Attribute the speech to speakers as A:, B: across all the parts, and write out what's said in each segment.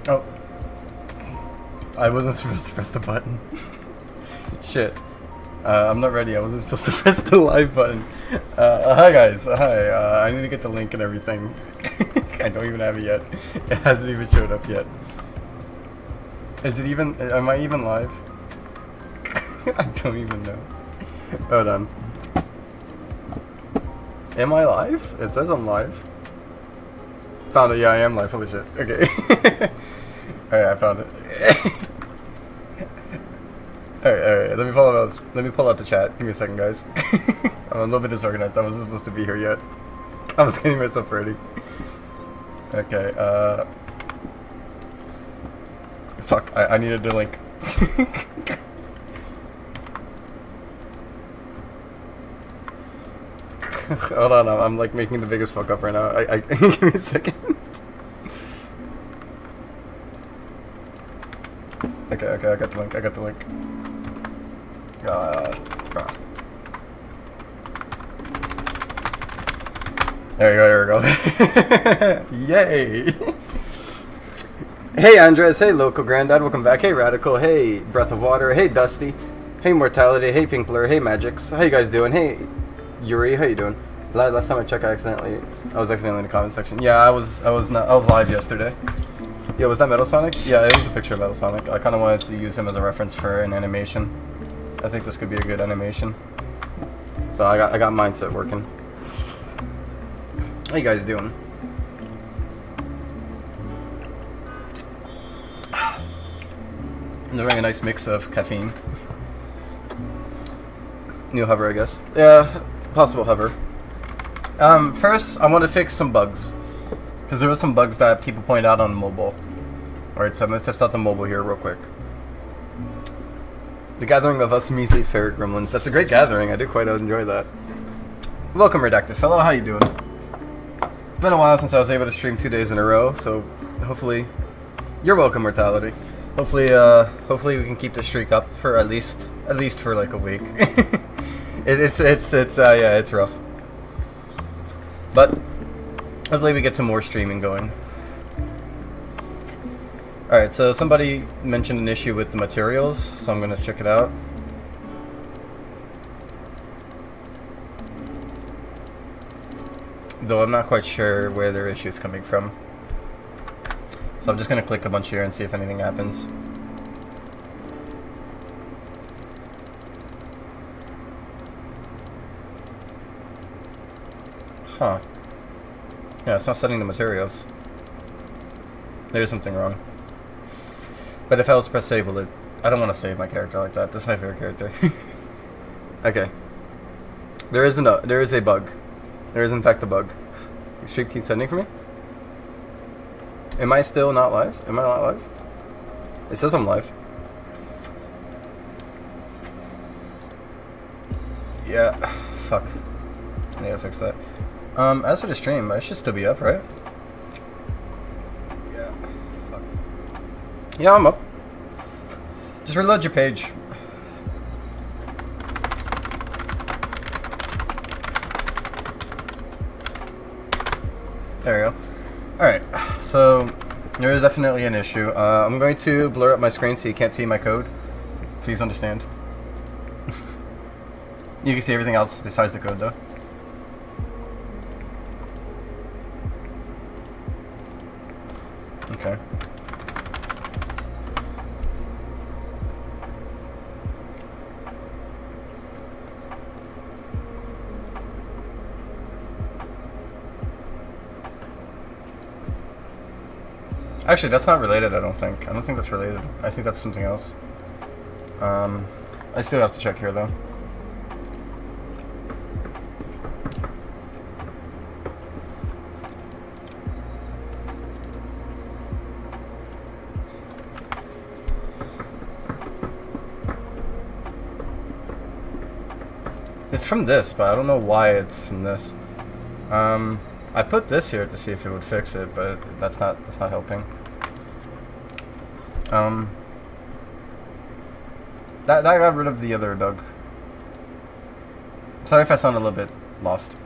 A: Oh. I wasn't supposed to press the button. Shit. I'm not ready. I wasn't supposed to press the live button. Hi guys. Hi. I need to get the link and everything. I don't even have it yet. It hasn't even showed up yet. Is it even... Am I even live? I don't even know. Hold on. Am I live? It says I'm live. Found it. Yeah, I am live. Holy shit. Okay. Alright, I found it. Alright. Let me pull out the chat. Give me a second, guys. I'm a little bit disorganized. I wasn't supposed to be here yet. I was getting myself ready. Okay, fuck, I needed the link. Hold on, I'm like making the biggest fuck up right now. Give me a second. Okay, I got the link. There we go. Yay! Hey Andres, hey Local Granddad, welcome back. Hey Radical, hey Breath of Water, hey Dusty, hey Mortality, hey Pinkler, hey Magix. How you guys doing? Hey Yuri, how you doing? Last time I checked, I was accidentally in the comment section. Yeah, I was live yesterday. Yeah, was that Metal Sonic? Yeah, it was a picture of Metal Sonic. I kind of wanted to use him as a reference for an animation. I think this could be a good animation. So I got mindset working. How you guys doing? I'm doing a nice mix of caffeine. New hover, I guess. Yeah, possible hover. First, I want to fix some bugs. Because there were some bugs that people pointed out on mobile. Alright, so I'm going to test out the mobile here real quick. The gathering of us measly ferret gremlins. That's a great gathering. I did quite enjoy that. Welcome, Redacted Fellow. How you doing? It's been a while since I was able to stream 2 days in a row, so hopefully... You're welcome, Mortality. Hopefully we can keep the streak up for at least for like a week. It's rough. But hopefully we get some more streaming going. Alright, so somebody mentioned an issue with the materials, so I'm gonna check it out. Though I'm not quite sure where their issue is coming from. So I'm just gonna click a bunch here and see if anything happens. Huh. Yeah, it's not setting the materials. There's something wrong. But if I was to press save, will it... I don't want to save my character like that. That's my favorite character. Okay. There is a bug. There is in fact a bug. The stream keeps sending for me? Am I still not live? Am I not live? It says I'm live. Yeah. Fuck. I need to fix that. As for the stream, I should still be up, right? Yeah. Fuck. Yeah, I'm up. Just reload your page. There we go. Alright, so there is definitely an issue. I'm going to blur up my screen so you can't see my code. Please understand. You can see everything else besides the code though. Okay. Actually, that's not related, I don't think. I don't think that's related. I think that's something else. I still have to check here, though. It's from this, but I don't know why it's from this. I put this here to see if it would fix it, but that's not helping. That got rid of the other bug. Sorry if I sound a little bit lost.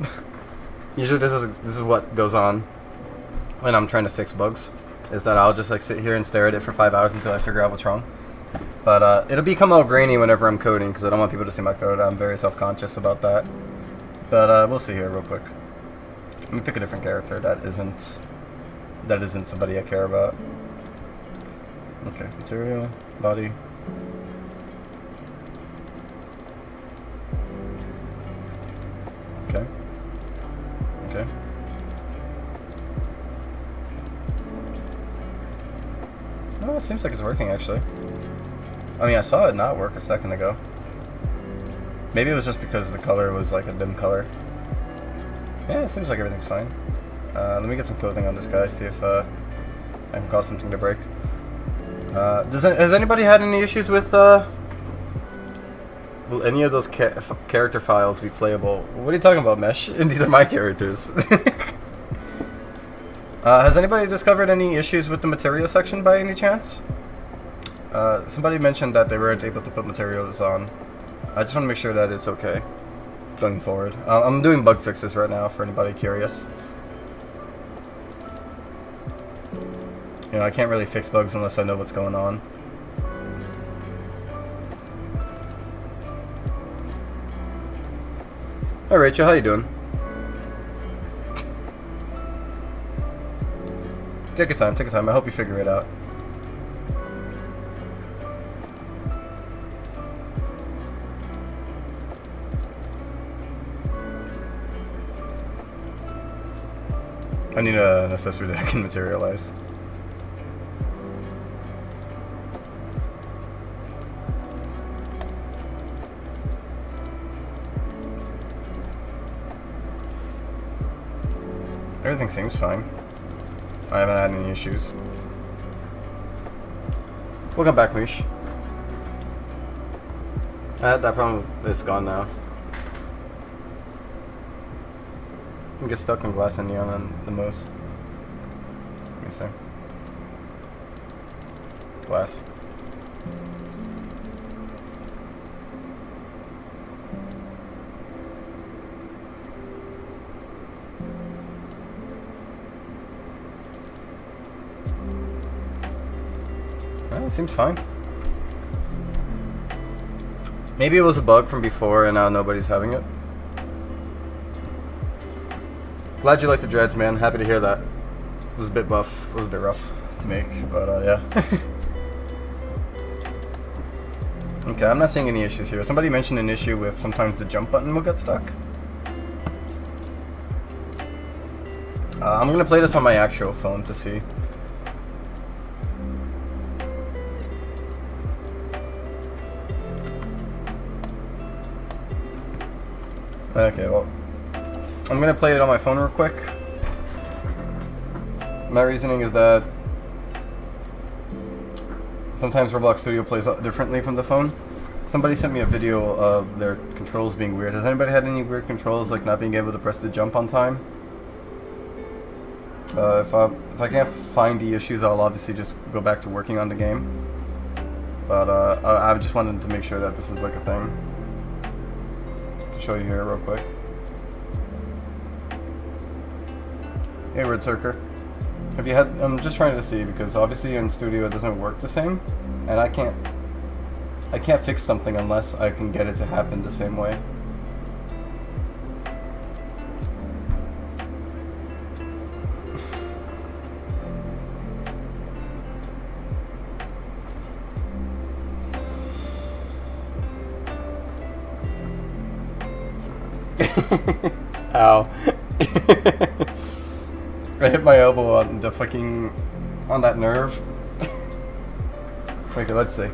A: Usually this is what goes on when I'm trying to fix bugs. is that I'll just like sit here and stare at it for 5 hours until I figure out what's wrong. But it'll become all grainy whenever I'm coding because I don't want people to see my code. I'm very self-conscious about that. But we'll see here real quick. Let me pick a different character that isn't somebody I care about. Okay, material, body. Okay. Okay. Oh, it seems like it's working actually. I mean, I saw it not work a second ago. Maybe it was just because the color was like a dim color. Yeah, it seems like everything's fine. Let me get some clothing on this guy, see if I can cause something to break. Has anybody had any issues with, will any of those character files be playable? What are you talking about, Mesh? These are my characters. Has anybody discovered any issues with the material section by any chance? Somebody mentioned that they weren't able to put materials on. I just want to make sure that it's okay going forward. I'm doing bug fixes right now for anybody curious. You know, I can't really fix bugs unless I know what's going on. Hi Rachel, how you doing? Take your time, take your time. I hope you figure it out. I need an accessory that I can materialize. Everything seems fine. I haven't had any issues. Welcome back, Mish. I had that problem. It's gone now. You get stuck on glass and neon on the most. Let me see. Glass. It seems fine. Maybe it was a bug from before and now nobody's having it. Glad you like the dreads, man. Happy to hear that. It was a bit buff. It was a bit rough to make, but yeah. Okay, I'm not seeing any issues here. Somebody mentioned an issue with sometimes the jump button will get stuck. I'm gonna play this on my actual phone to see. Okay, well, I'm gonna play it on my phone real quick. My reasoning is that sometimes Roblox Studio plays differently from the phone. Somebody sent me a video of their controls being weird. Has anybody had any weird controls, like not being able to press the jump on time? If I can't find the issues, I'll obviously just go back to working on the game. But I just wanted to make sure that this is like a thing. Show you here real quick. Hey, Red Circer. Have you had? I'm just trying to see because obviously in Studio it doesn't work the same, and I can't fix something unless I can get it to happen the same way. Ow. I hit my elbow on the fucking... on that nerve. Okay, let's see.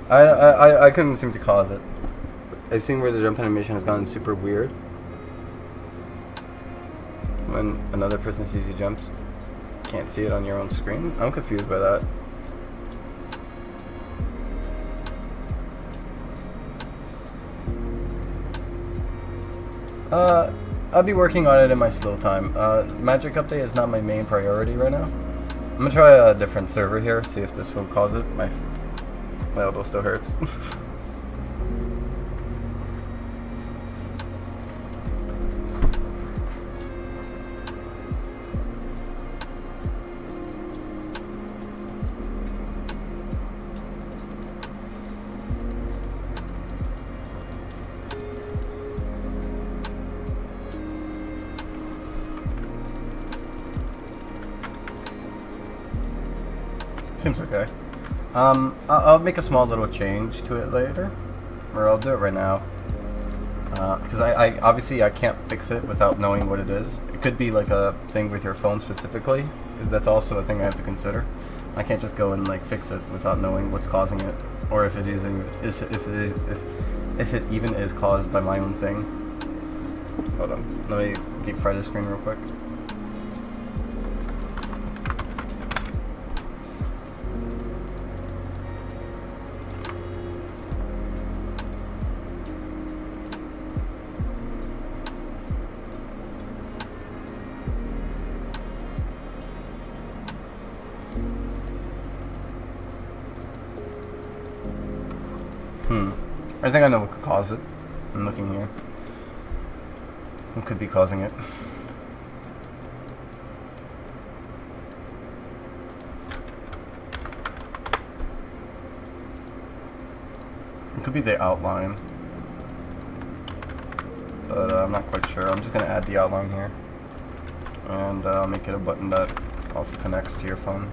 A: I couldn't seem to cause it. I've seen where the jump animation has gotten super weird. When another person sees you jump, can't see it on your own screen. I'm confused by that. I'll be working on it in my slow time. Magic update is not my main priority right now. I'm gonna try a different server here, see if this will cause it. My elbow still hurts. Seems okay. I'll make a small little change to it later, or I'll do it right now. Because I obviously I can't fix it without knowing what it is. It could be like a thing with your phone specifically, because that's also a thing I have to consider. I can't just go and like fix it without knowing what's causing it, or if it even is caused by my own thing. Hold on, let me deep fry the screen real quick. I think I know what could cause it. I'm looking here. What could be causing it? It could be the outline, but I'm not quite sure. I'm just gonna add the outline here, and I'll make it a button that also connects to your phone.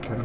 A: Okay.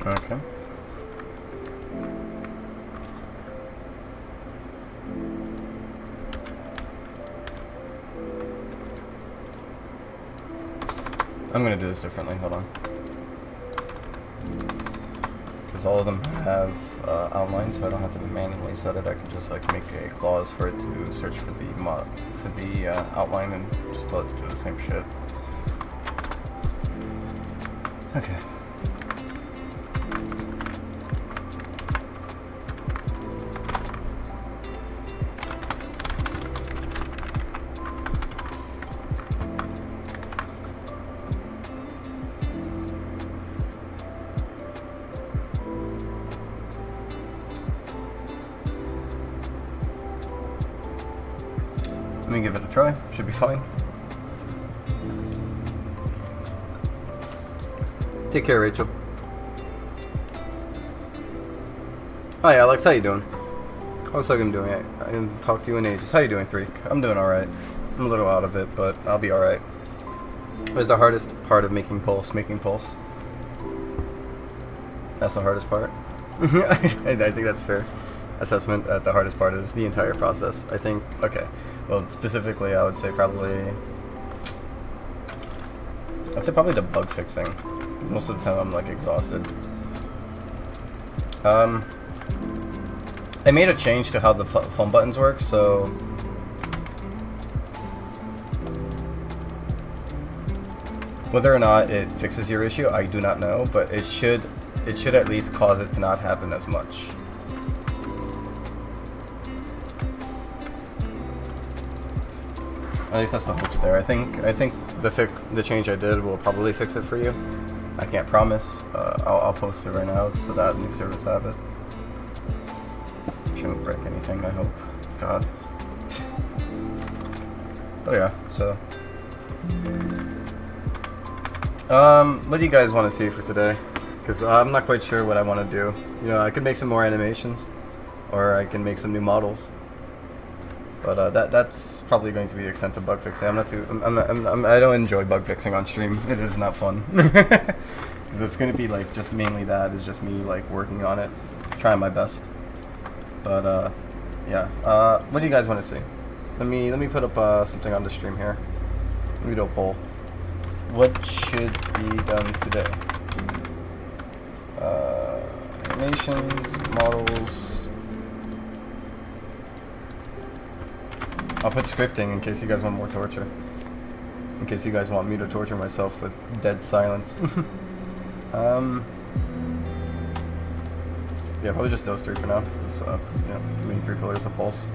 A: Okay. I'm gonna do this differently, hold on. Because all of them have outlines, so I don't have to manually set it. I can just like make a clause for it to search for the outline and just tell it to do the same shit. Okay. Let me give it a try. Should be fine. Take care, Rachel. Hi, Alex. How you doing? How's Sugam doing? I didn't talk to you in ages. How you doing, Threek? I'm doing alright. I'm a little out of it, but I'll be alright. What is the hardest part of making Pulse? Making Pulse. That's the hardest part. I think that's fair assessment. That the hardest part is the entire process. I think. Okay. Well, specifically, I would say probably. I'd say probably the bug fixing. Most of the time, I'm like exhausted. I made a change to how the phone buttons work, so whether or not it fixes your issue, I do not know, but it should at least cause it to not happen as much. At least that's the hopes there. I think the change I did will probably fix it for you. I can't promise. I'll post it right now so that new servers have it. Shouldn't break anything, I hope. God. But yeah, so what do you guys want to see for today? Because I'm not quite sure what I want to do. You know, I could make some more animations, or I can make some new models. But that's probably going to be the extent of bug fixing. I don't enjoy bug fixing on stream. It is not fun. Because it's going to be like just mainly that is just me like working on it, trying my best. But yeah. What do you guys want to see? Let me put up something on the stream here. Let me do a poll. What should be done today? Animations, models. I'll put scripting in case you guys want more torture. In case you guys want me to torture myself with dead silence. Yeah, probably just those three for now. Just, you know, the main 3 pillars of Pulse.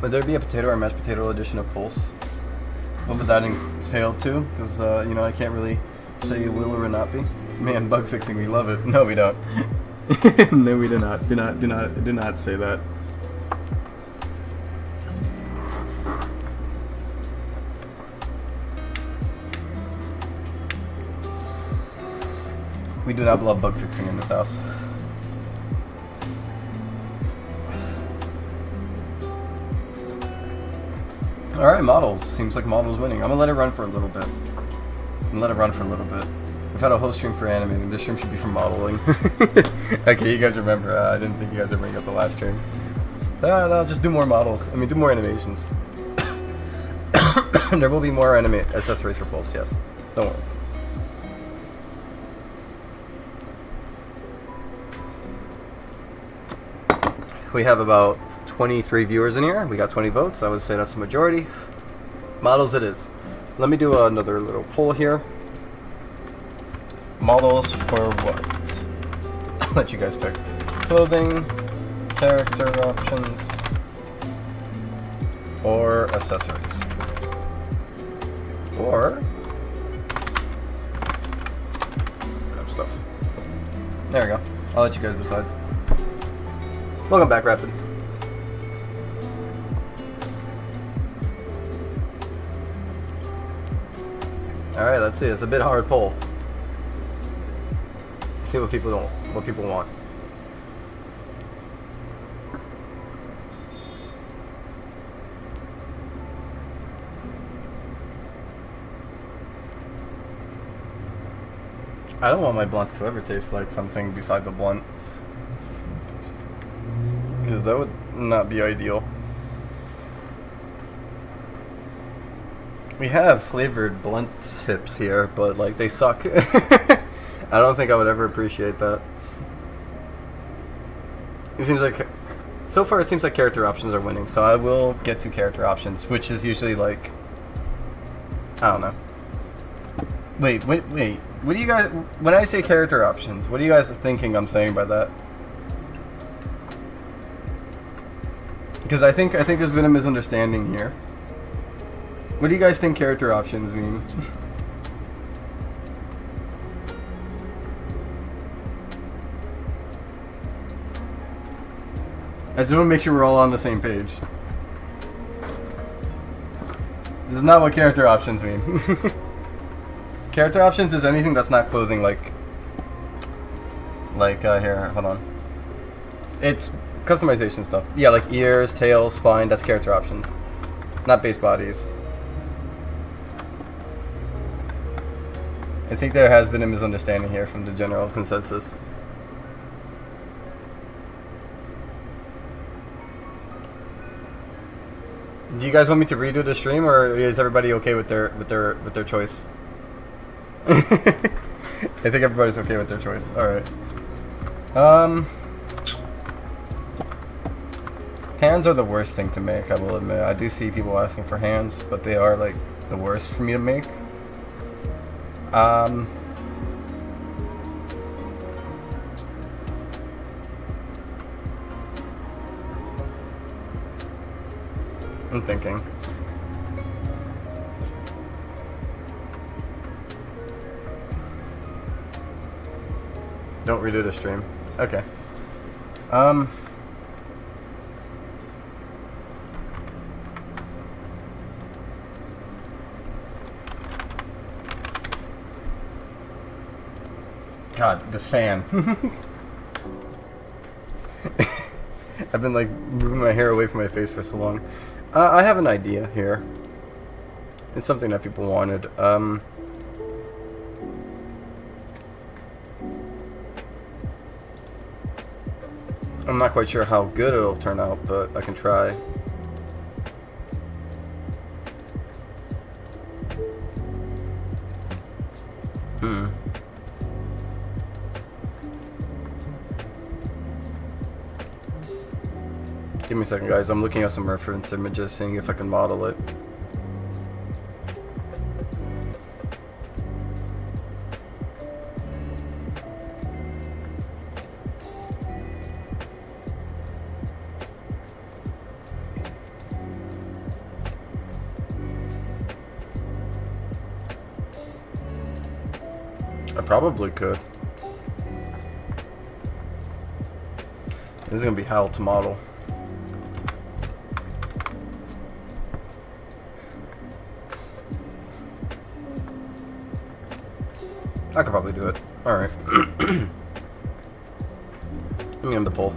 A: Would there be a potato or mashed potato edition of Pulse? What would that entail too? Because you know, I can't really say it will or will not be. Man, bug fixing, we love it. No, we don't. No, we do not. Do not say that. We do not love bug fixing in this house. Alright, models. Seems like models winning. I'm gonna let it run for a little bit. We've had a whole stream for animating. This stream should be for modeling. Okay, you guys remember. I didn't think you guys ever bring up the last stream. So, I'll just do more models. I mean, do more animations. There will be more accessories for Pulse, yes. Don't worry. We have about 23 viewers in here. We got 20 votes. I would say that's the majority. Models it is. Let me do another little poll here. Models for what? I'll let you guys pick. Clothing, character options, or accessories. Or stuff. There we go. I'll let you guys decide. Welcome back, Rapid. Alright, let's see. It's a bit hard poll. See what people want. I don't want my blunts to ever taste like something besides a blunt. Because that would not be ideal. We have flavored blunt tips here, but like they suck. I don't think I would ever appreciate that. It seems like, so far it seems like character options are winning, so I will get to character options, which is usually like, I don't know. Wait. What do you guys, when I say character options, what are you guys thinking I'm saying by that? Because I think there's been a misunderstanding here. What do you guys think character options mean? I just want to make sure we're all on the same page. This is not what character options mean. Character options is anything that's not clothing, like here, hold on. It's customization stuff. Yeah, like ears, tails, spine, that's character options. Not base bodies. I think there has been a misunderstanding here from the general consensus. Do you guys want me to redo the stream, or is everybody okay with their choice? I think everybody's okay with their choice. All right. Hands are the worst thing to make, I will admit. I do see people asking for hands, but they are like the worst for me to make. I'm thinking. Don't redo the stream. Okay. God, this fan. I've been like moving my hair away from my face for so long. I have an idea here. It's something that people wanted. I'm not quite sure how good it'll turn out, but I can try. Give me a second, guys. I'm looking at some reference images, seeing if I can model it. I probably could. This is gonna be hell to model. I could probably do it. Alright. Let me end the poll.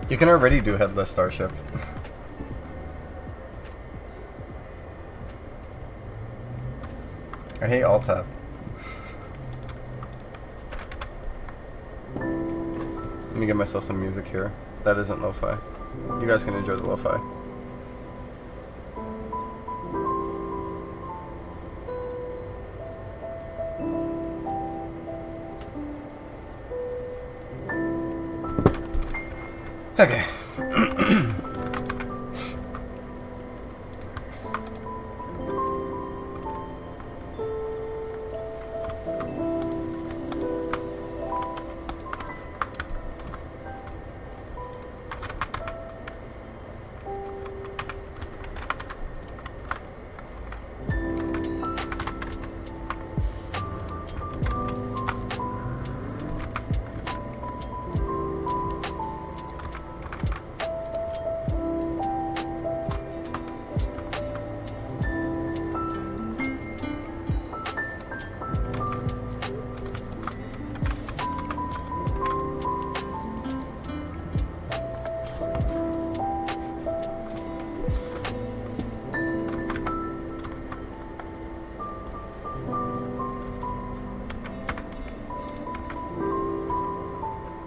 A: You can already do headless starship. I hate alt tab. Let me get myself some music here. That isn't lo-fi. You guys can enjoy the lo-fi. Okay.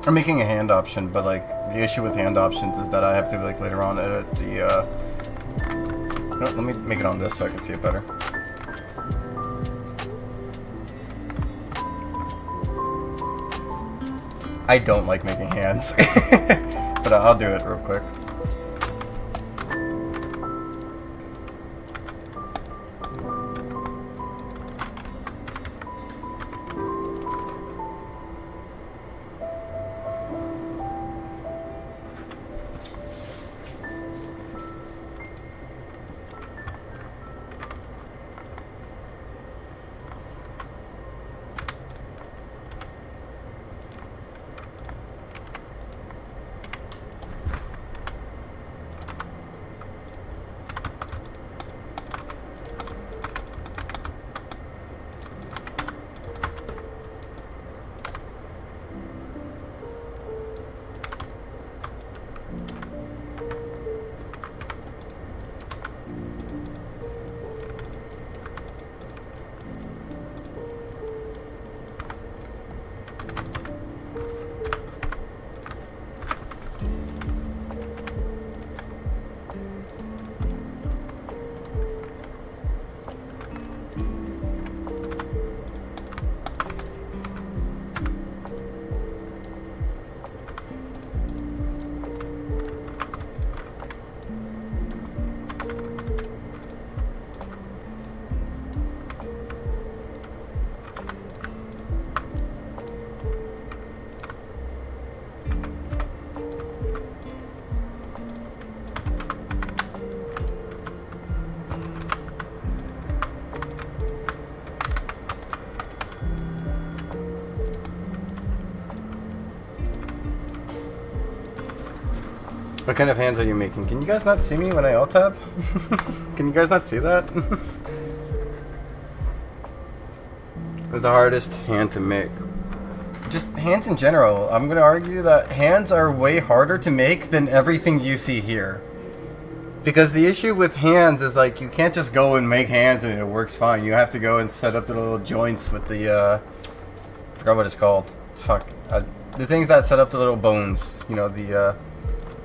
A: I'm making a hand option, but like the issue with hand options is that I have to like later on edit the let me make it on this so I can see it better. I don't like making hands, but I'll do it real quick. What kind of hands are you making? Can you guys not see me when I alt tab? Can you guys not see that? What's the hardest hand to make? Just hands in general. I'm gonna argue that hands are way harder to make than everything you see here. Because the issue with hands is like you can't just go and make hands and it works fine. You have to go and set up the little joints with the I forgot what it's called. Fuck. The things that set up the little bones. You know, the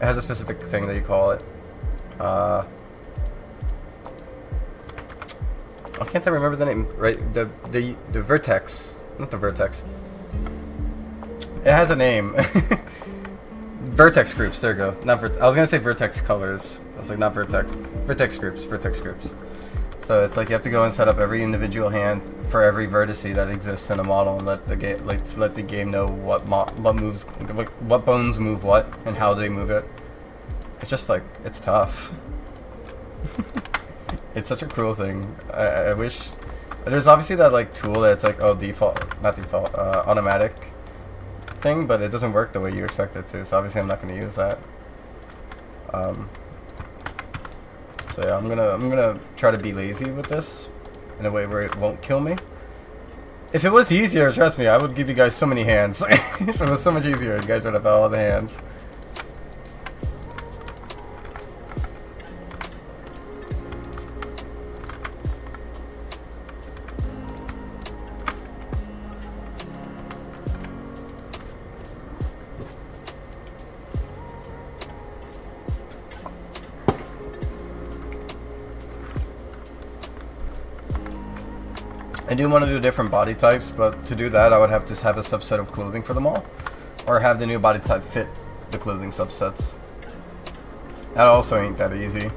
A: it has a specific thing that you call it. Why can't I remember the name? Right, the vertex, not the vertex. It has a name. Vertex groups. There you go. Not I was gonna say vertex colors. I was like, not vertex. Vertex groups. Vertex groups. So it's like you have to go and set up every individual hand for every vertice that exists in a model, and let the game let the game know what moves, what bones move what, and how they move it. It's just like it's tough. It's such a cruel thing. I wish there's obviously that like tool that's like automatic thing, but it doesn't work the way you expect it to. So obviously I'm not going to use that. So yeah, I'm gonna try to be lazy with this in a way where it won't kill me. If it was easier, trust me, I would give you guys so many hands. If it was so much easier, you guys would have all the hands. I do want to do different body types, but to do that I would have to have a subset of clothing for them all, or have the new body type fit the clothing subsets. That also ain't that easy.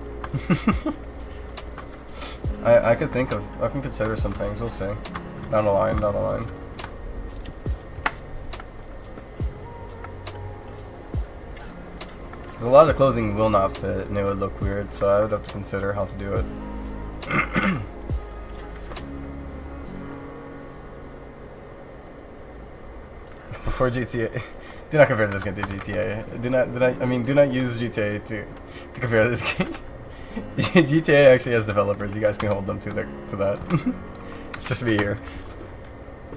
A: I can consider some things, we'll see. Down the line, down the line. Because a lot of the clothing will not fit and it would look weird, so I would have to consider how to do it. Before GTA, do not compare this game to GTA. Do not use GTA to compare this game. GTA actually has developers. You guys can hold them to that. It's just me here.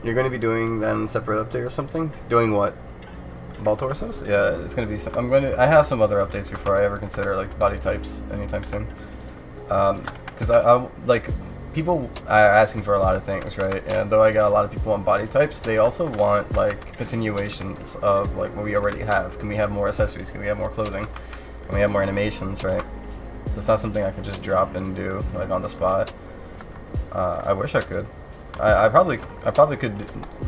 A: You're going to be doing then separate update or something? Doing what? Ball torsos? Yeah, it's going to be. I have some other updates before I ever consider like body types anytime soon. Because I like. People are asking for a lot of things, right? And though I got a lot of people on body types, they also want like continuations of like what we already have. Can we have more accessories? Can we have more clothing? Can we have more animations, right? So it's not something I could just drop and do like on the spot. I wish I could. I probably could.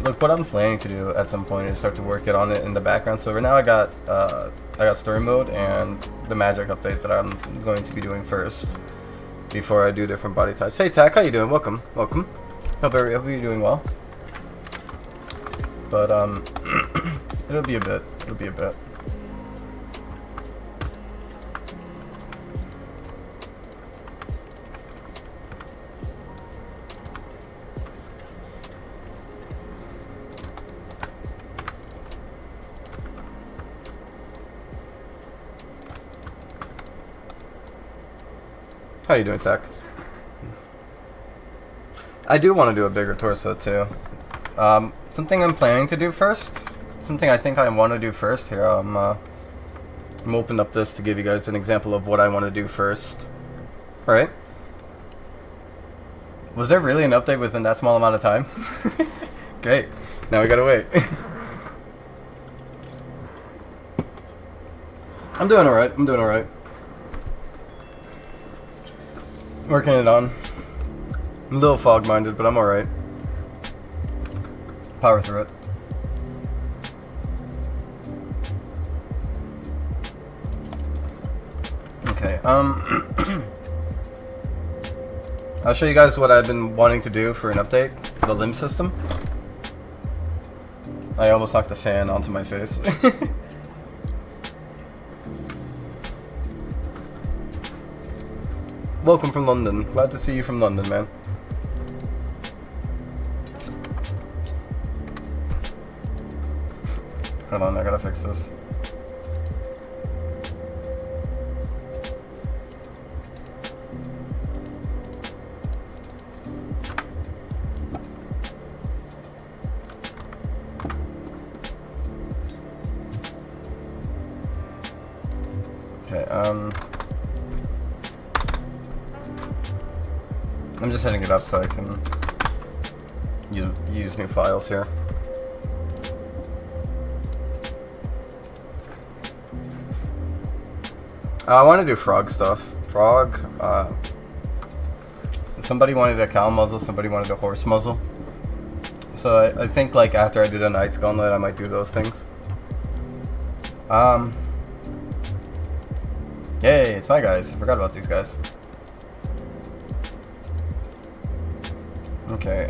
A: Look, what I'm planning to do at some point is start to work it on it in the background. So right now I got story mode and the magic update that I'm going to be doing first, before I do different body types. Hey Tack, how you doing? Welcome, welcome. Hope you're doing well. But it'll be a bit. It'll be a bit. How you doing, Tech? I do want to do a bigger torso too. Something I'm planning to do first. Something I think I want to do first. Here, I'm opening up this to give you guys an example of what I want to do first. All right. Was there really an update within that small amount of time? Great. Now we gotta wait. I'm doing alright. I'm doing alright. Working it on. I'm a little fog-minded, but I'm alright. Power through it. Okay, I'll show you guys what I've been wanting to do for an update. The limb system. I almost knocked the fan onto my face. Welcome from London. Glad to see you from London, man. Hold on, I gotta fix this. Okay, I'm just setting it up so I can use new files here. I want to do frog stuff. Frog, somebody wanted a cow muzzle, somebody wanted a horse muzzle. So I think like after I do the Knight's Gauntlet, I might do those things. Yay, it's my guys. I forgot about these guys. Okay,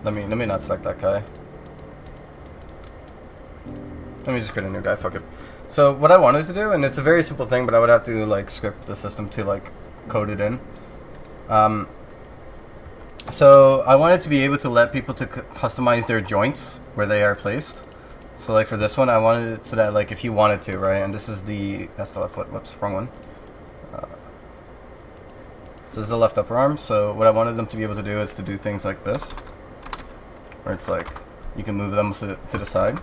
A: let me not select that guy. Let me just create a new guy, fuck it. So what I wanted to do, and it's a very simple thing, but I would have to like script the system to like code it in. So I wanted to be able to let people to customize their joints where they are placed. So like for this one, I wanted it so that like if you wanted to, right? And this is that's the left foot. Whoops, wrong one. So this is the left upper arm. So what I wanted them to be able to do is to do things like this, where it's like you can move them to the side.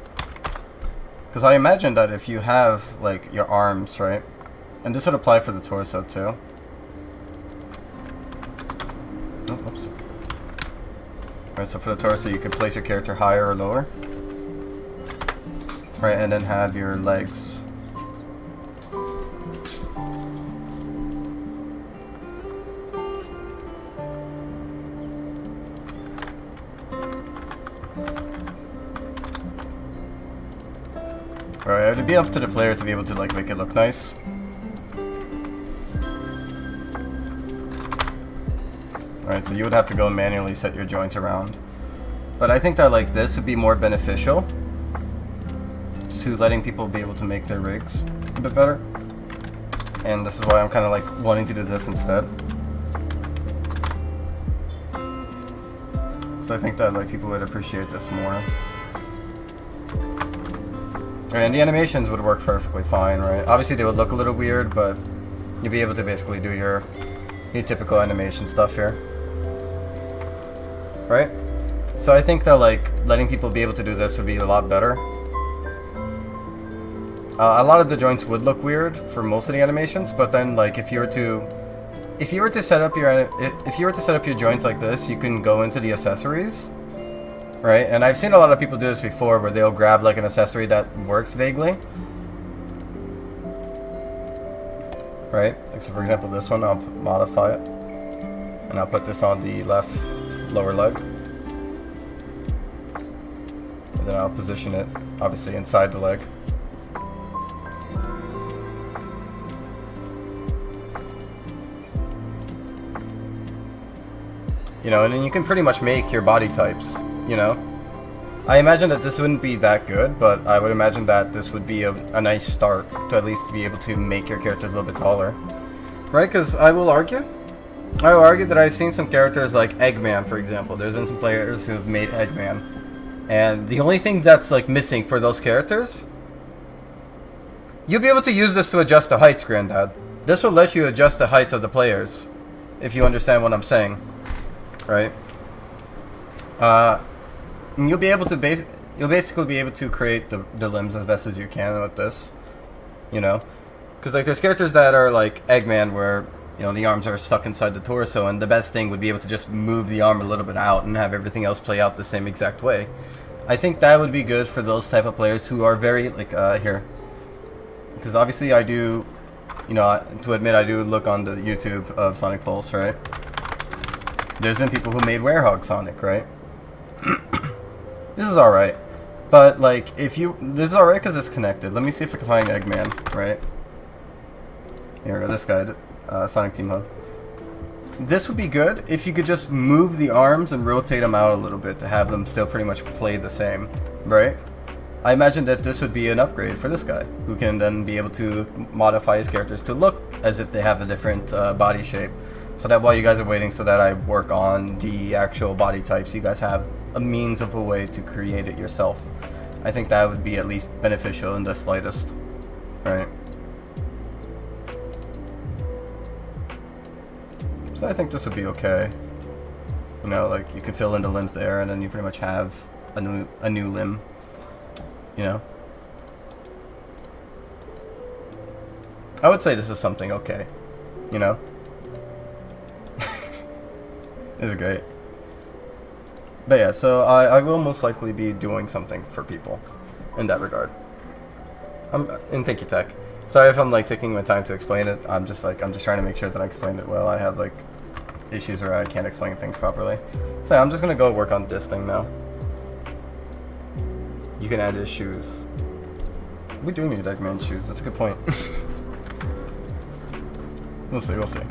A: Because I imagine that if you have like your arms, right, and this would apply for the torso too. Oh, oops. Right, so for the torso, you could place your character higher or lower. Right, and then have your legs. Right, it'd be up to the player to be able to like make it look nice. Right, so you would have to go and manually set your joints around. But I think that like this would be more beneficial to letting people be able to make their rigs a bit better. And this is why I'm kind of like wanting to do this instead. So I think that like people would appreciate this more. And the animations would work perfectly fine, right? Obviously they would look a little weird, but you'd be able to basically do your typical animation stuff here. Right? So I think that like letting people be able to do this would be a lot better. A lot of the joints would look weird for most of the animations, but then like if you were to set up your joints like this, you can go into the accessories, right? And I've seen a lot of people do this before, where they'll grab like an accessory that works vaguely, right? Like, so for example, this one, I'll modify it, and I'll put this on the left lower leg, and then I'll position it obviously inside the leg. You know, and then you can pretty much make your body types, you know. I imagine that this wouldn't be that good, but I would imagine that this would be a nice start to at least be able to make your characters a little bit taller. Right, because I will argue that I've seen some characters like Eggman, for example. There's been some players who have made Eggman, and the only thing that's like missing for those characters, you'll be able to use this to adjust the heights, Granddad. This will let you adjust the heights of the players, if you understand what I'm saying. Right? And you'll be able to basically be able to create the limbs as best as you can with this, you know, because like there's characters that are like Eggman, where you know the arms are stuck inside the torso, and the best thing would be able to just move the arm a little bit out and have everything else play out the same exact way. I think that would be good for those type of players who are very like here, because obviously I do, you know, to admit I do look on the YouTube of Sonic Pulse, right? There's been people who made Werehog Sonic, right? This is alright. But, like, this is alright because it's connected. Let me see if I can find Eggman, right? Here we go, this guy, Sonic Team Hub. This would be good if you could just move the arms and rotate them out a little bit to have them still pretty much play the same, right? I imagine that this would be an upgrade for this guy, who can then be able to modify his characters to look as if they have a different body shape. So that while you guys are waiting so that I work on the actual body types, you guys have a means of a way to create it yourself. I think that would be at least beneficial in the slightest, right? So I think this would be okay. You know, like you can fill in the limbs there, and then you pretty much have a new limb. You know. I would say this is something okay. You know. This is great. But yeah, so I will most likely be doing something for people in that regard. And thank you, Tech. Sorry if I'm like taking my time to explain it. I'm just trying to make sure that I explain it well. I have like issues where I can't explain things properly. So yeah, I'm just gonna go work on this thing now. You can add his shoes. We do need Eggman's shoes. That's a good point. We'll see. We'll see.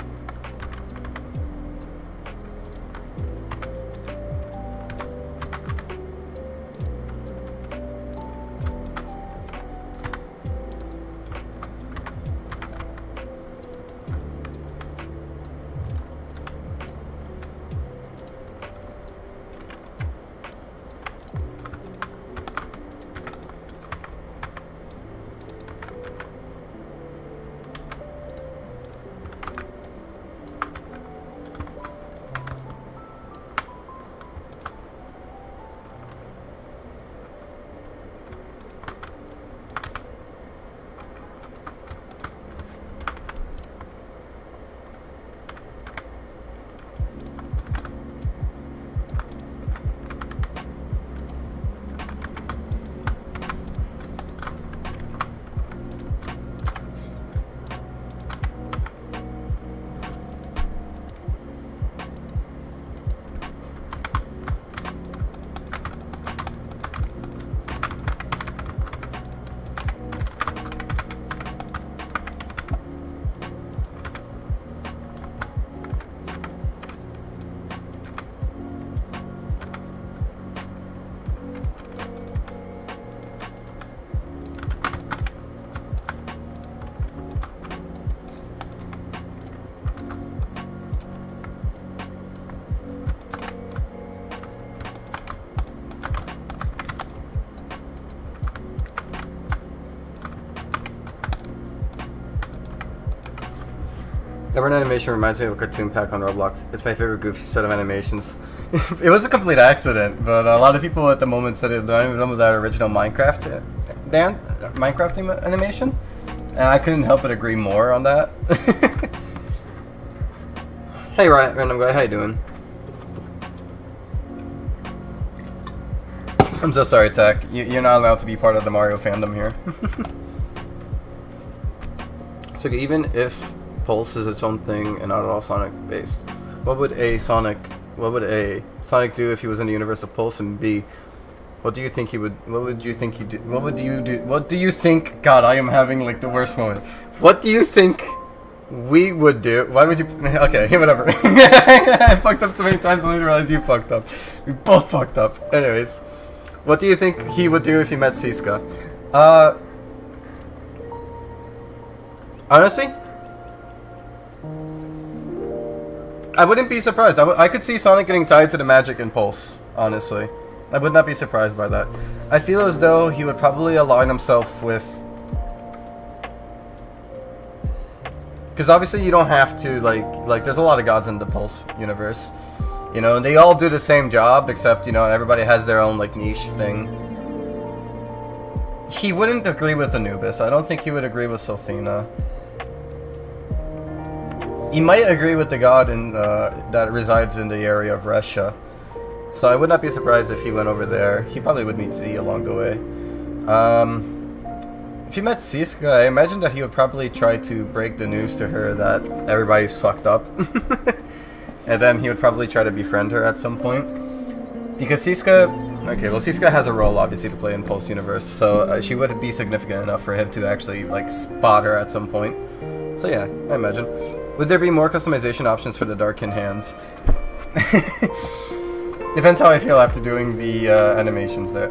A: Every animation reminds me of a cartoon pack on Roblox. It's my favorite goofy set of animations. It was a complete accident, but a lot of people at the moment said it don't even know that original Minecraft animation, and I couldn't help but agree more on that. Hey, random guy, how you doing? I'm so sorry, Tech. You're not allowed to be part of the Mario fandom here. So even if Pulse is its own thing and not at all Sonic based, what would A Sonic do if he was in the universe of Pulse? And B, what do you think he would? What would you think he do? What would you do? What do you think? God, I am having like the worst moment. What do you think we would do? Why would you? Okay, whatever. I fucked up so many times. I didn't realize you fucked up. We both fucked up. Anyways, what do you think he would do if he met Siska? Honestly, I wouldn't be surprised. I could see Sonic getting tied to the magic in Pulse, honestly. I would not be surprised by that. I feel as though he would probably align himself with... Because obviously you don't have to, like, there's a lot of gods in the Pulse universe. You know, and they all do the same job, except, you know, everybody has their own, like, niche thing. He wouldn't agree with Anubis. I don't think he would agree with Sothena. He might agree with the god that resides in the area of Russia. So I would not be surprised if he went over there. He probably would meet Z along the way. If he met Siska, I imagine that he would probably try to break the news to her that everybody's fucked up. And then he would probably try to befriend her at some point. Because Siska... Okay, well Siska has a role, obviously, to play in Pulse Universe. So she would be significant enough for him to actually, like, spot her at some point. So yeah, I imagine. Would there be more customization options for the Darkin hands? Depends how I feel after doing the animations there.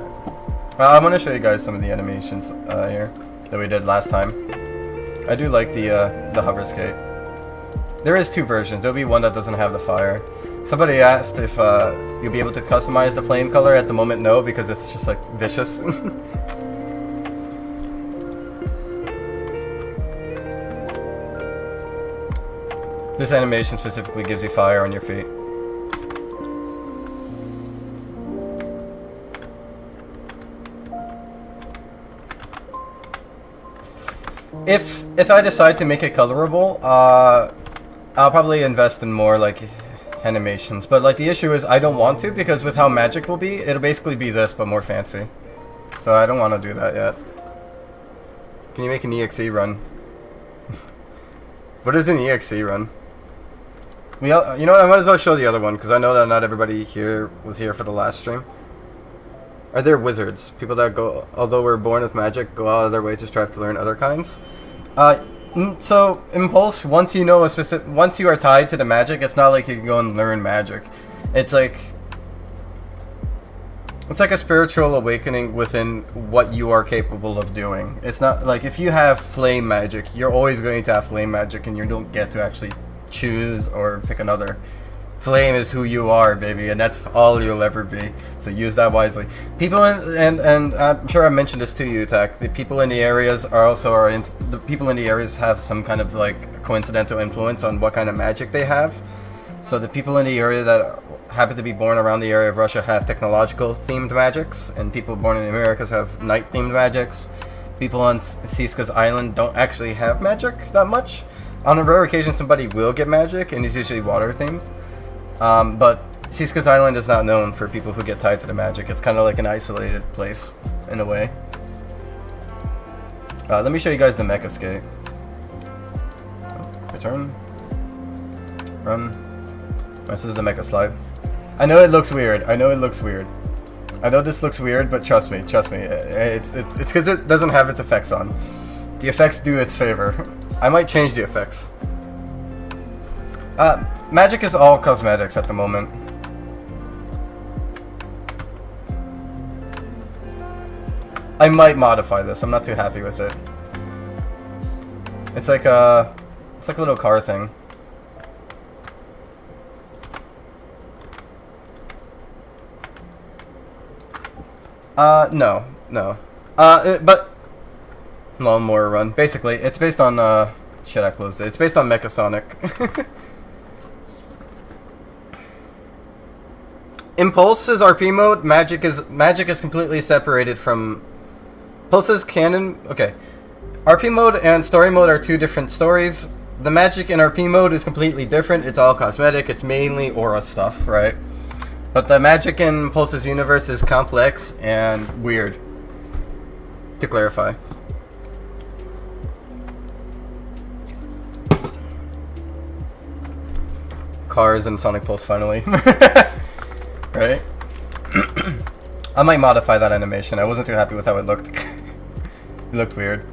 A: I'm going to show you guys some of the animations here that we did last time. I do like the hover skate. There is two versions. There'll be one that doesn't have the fire. Somebody asked if you'll be able to customize the flame color. At the moment, no, because it's just like vicious. This animation specifically gives you fire on your feet. If I decide to make it colorable, I'll probably invest in more like animations. But like the issue is I don't want to, because with how magic will be, it'll basically be this but more fancy. So I don't want to do that yet. Can you make an EXE run? What is an EXE run? You know what, I might as well show the other one, because I know that not everybody here was here for the last stream. Are there wizards? People that go, although we're born with magic, go out of their way to strive to learn other kinds? So, Impulse, once you know once you are tied to the magic, it's not like you can go and learn magic. It's like a spiritual awakening within what you are capable of doing. It's not like if you have flame magic, you're always going to have flame magic, and you don't get to actually choose or pick another. Flame is who you are, baby, and that's all you'll ever be. So use that wisely. People and I'm sure I mentioned this to you, Tak. The people in the areas the people in the areas have some kind of like coincidental influence on what kind of magic they have. So the people in the area that happen to be born around the area of Russia have technological themed magics, and people born in the Americas have night themed magics. People on Siska's island don't actually have magic that much. On a rare occasion, somebody will get magic, and it's usually water themed. But Siska's Island is not known for people who get tied to the magic. It's kind of like an isolated place, in a way. Let me show you guys the mecha skate. Return. Run. This is the mecha slide. I know it looks weird. I know this looks weird, but trust me. It's because it doesn't have its effects on. The effects do its favor. I might change the effects. Magic is all cosmetics at the moment. I might modify this. I'm not too happy with it. It's like a little car thing. No. But Lawnmower Run. Basically, it's based on shit, I closed it. It's based on Mechasonic. Impulse is RP mode. Magic is completely separated from Pulse's canon. Okay, RP mode and story mode are two different stories. The magic in RP mode is completely different. It's all cosmetic. It's mainly aura stuff, right? But the magic in Pulse's universe is complex and weird. To clarify. Cars and Sonic Pulse finally. Right? I might modify that animation. I wasn't too happy with how it looked. It looked weird.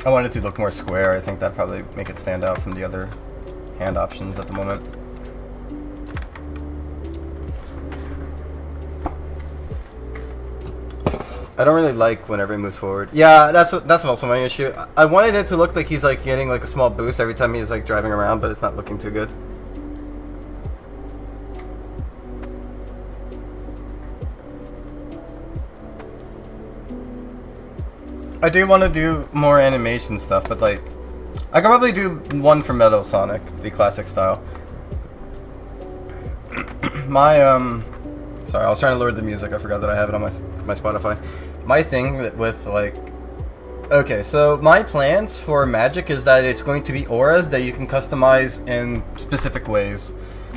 A: I want it to look more square. I think that'd probably make it stand out from the other hand options at the moment. I don't really like whenever he moves forward. Yeah, that's also my issue. I wanted it to look like he's like getting like a small boost every time he's like driving around, but it's not looking too good. I do want to do more animation stuff, but like, I could probably do one for Metal Sonic, the classic style. Sorry, I was trying to lower the music. I forgot that I have it on my Spotify. My thing with like, okay, so my plans for magic is that it's going to be auras that you can customize in specific ways.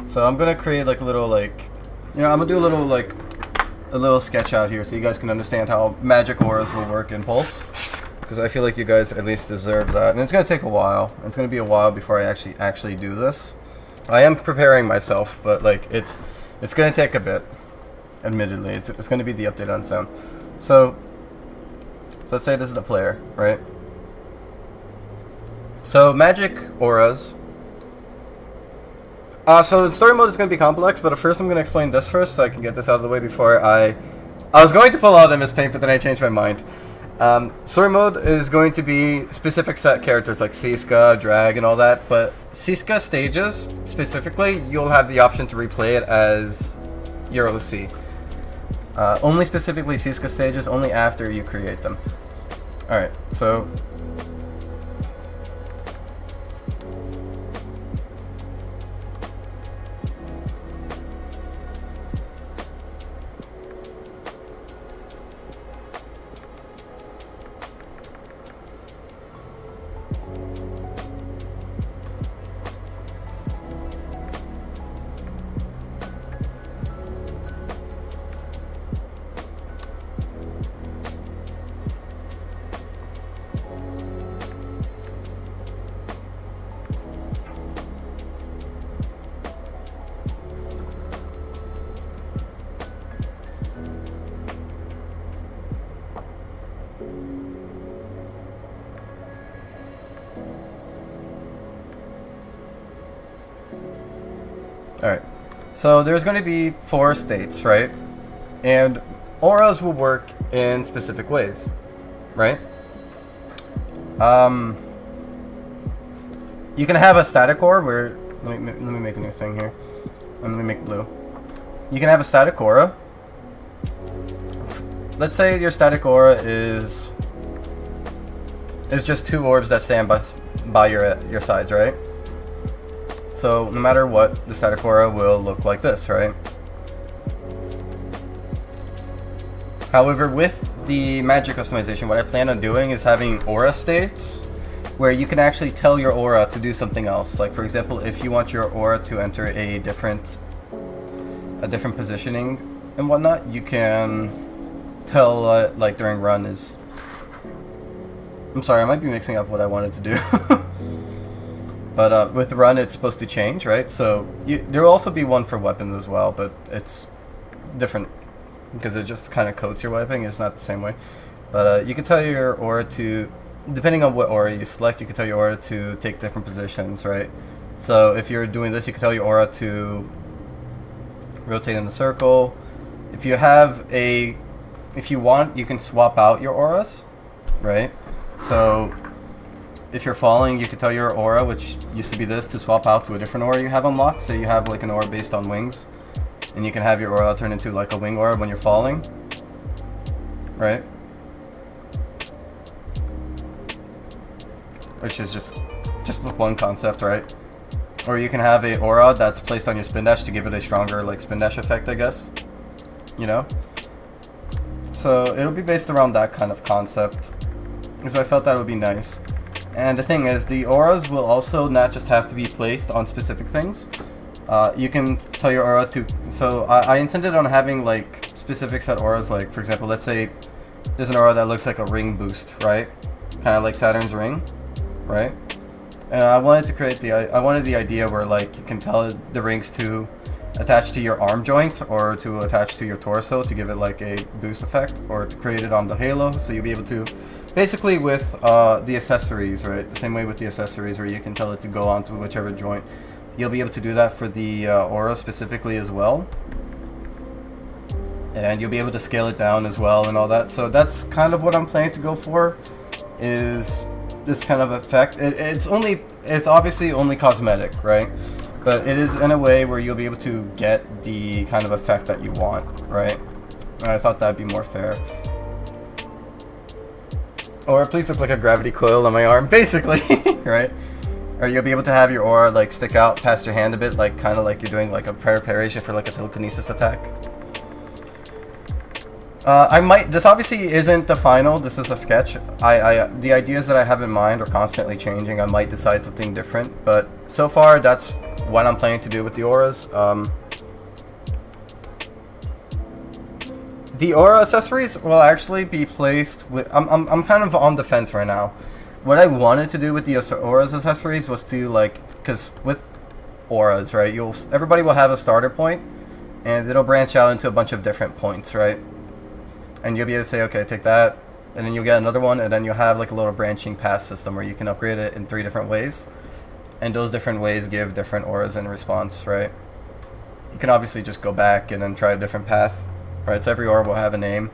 A: So I'm gonna create like a little like, I'm gonna do a little sketch out here so you guys can understand how magic auras will work in Pulse, because I feel like you guys at least deserve that, and it's gonna take a while. It's gonna be a while before I actually do this. I am preparing myself, but like it's gonna take a bit. Admittedly, it's gonna be the update on sound. So let's say this is the player, right? So magic auras So story mode is going to be complex, but first I'm going to explain this first so I can get this out of the way before I was going to pull out MS Paint, but then I changed my mind. Story mode is going to be specific set characters like Siska, Drag, and all that, but Siska stages, specifically, you'll have the option to replay it as your OC. Only specifically Siska stages, only after you create them. Alright, so... Alright, so there's going to be 4 states, right? And auras will work in specific ways, right? You can have a static aura where... Let me make a new thing here. And let me make blue. You can have a static aura. Let's say your static aura is just 2 orbs that stand by your sides, right? So no matter what, the static aura will look like this, right? However, with the magic customization, what I plan on doing is having aura states where you can actually tell your aura to do something else. Like for example, if you want your aura to enter a different positioning and whatnot, you can tell like during run is... I'm sorry, I might be mixing up what I wanted to do. But with run, it's supposed to change, right? So there will also be one for weapons as well, but it's different because it just kind of coats your weapon. It's not the same way. But you can tell your aura to, depending on what aura you select, you can tell your aura to take different positions, right? So if you're doing this, you can tell your aura to rotate in a circle. If you want, you can swap out your auras, right? So if you're falling, you can tell your aura, which used to be this, to swap out to a different aura you have unlocked. Say you have like an aura based on wings, and you can have your aura turn into like a wing aura when you're falling, right? Which is just one concept, right? Or you can have a aura that's placed on your spin dash to give it a stronger like spin dash effect, I guess. You know? So it'll be based around that kind of concept. So I felt that would be nice. And the thing is, the auras will also not just have to be placed on specific things. You can tell your aura to... So I intended on having like specific set auras, like for example, let's say there's an aura that looks like a ring boost, right? Kind of like Saturn's ring, right? And I wanted to create I wanted the idea where like you can tell the rings to attach to your arm joint or to attach to your torso to give it like a boost effect, or to create it on the halo, so you'll be able to... Basically with the accessories, right? The same way with the accessories where you can tell it to go onto whichever joint. You'll be able to do that for the aura specifically as well. And you'll be able to scale it down as well and all that. So that's kind of what I'm planning to go for, is this kind of effect. It's obviously only cosmetic, right? But it is in a way where you'll be able to get the kind of effect that you want, right? And I thought that'd be more fair. Or please look like a gravity coil on my arm, basically, right? Or you'll be able to have your aura like stick out past your hand a bit, like kind of like you're doing like a preparation for like a telekinesis attack. This obviously isn't the final, this is a sketch. The ideas that I have in mind are constantly changing. I might decide something different, but so far that's what I'm planning to do with the auras. The aura accessories will actually be placed with... I'm kind of on the fence right now. What I wanted to do with the auras accessories was to like... Because with auras, right, everybody will have a starter point, and it'll branch out into a bunch of different points, right? And you'll be able to say, okay, take that, and then you'll get another one, and then you'll have like a little branching path system where you can upgrade it in 3 different ways. and those different ways give different auras in response, right? You can obviously just go back and then try a different path, right? So every aura will have a name,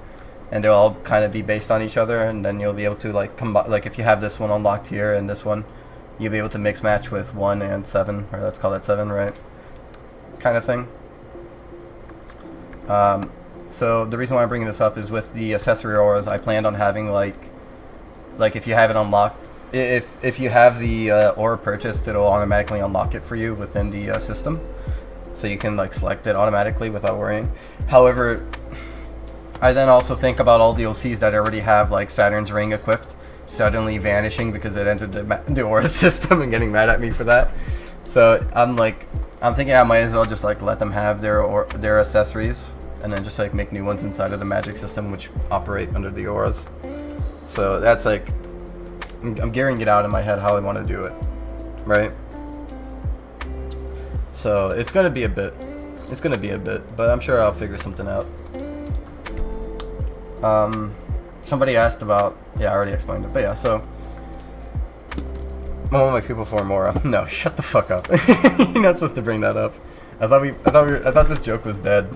A: and they'll all kind of be based on each other, and then you'll be able to like combine. Like if you have this one unlocked here and this one, you'll be able to mix match with 1 and 7, or let's call that 7, right? Kind of thing. So the reason why I'm bringing this up is with the accessory auras, I planned on having like if you have it unlocked, if you have the aura purchased, it'll automatically unlock it for you within the system, so you can like select it automatically without worrying. However, I then also think about all the OCs that already have like Saturn's ring equipped suddenly vanishing because it entered the aura system and getting mad at me for that. So I'm thinking I might as well just like let them have their accessories, and then just like make new ones inside of the magic system which operate under the auras. So that's like, I'm gearing it out in my head how I want to do it, right? So it's gonna be a bit, but I'm sure I'll figure something out. Somebody asked about, yeah, I already explained it, but yeah, so one of my people for Mora. No, shut the fuck up. You're not supposed to bring that up. I thought this joke was dead.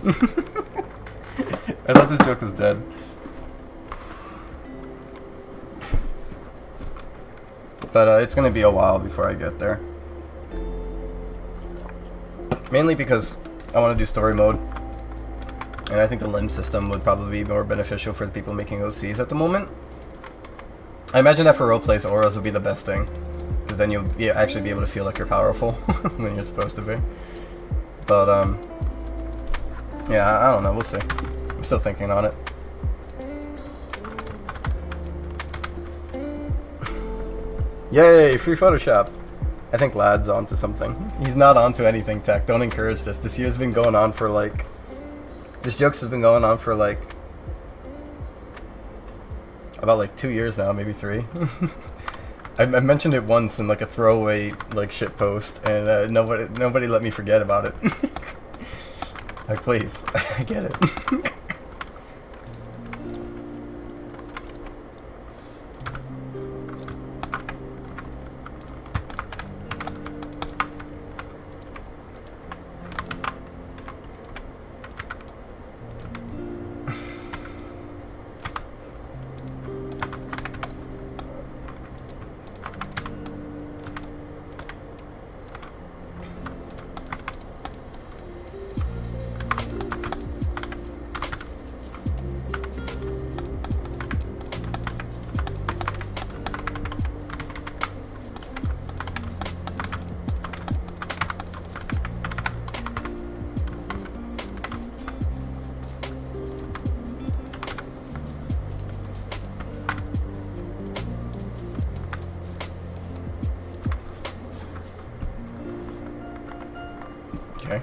A: I thought this joke was dead. But it's gonna be a while before I get there. Mainly because I want to do story mode, and I think the limb system would probably be more beneficial for the people making OCs at the moment. I imagine that for roleplays, auras would be the best thing, because then you'll actually be able to feel like you're powerful when you're supposed to be. But yeah, I don't know. We'll see. I'm still thinking on it. Yay, free Photoshop. I think Lad's onto something. He's not onto anything, Tech. Don't encourage this. This year's been going on for like... This jokes has been going on for like... about like 2 years now, maybe 3. I mentioned it once in like a throwaway like shit post, and nobody let me forget about it. Like, please, I get it. Okay.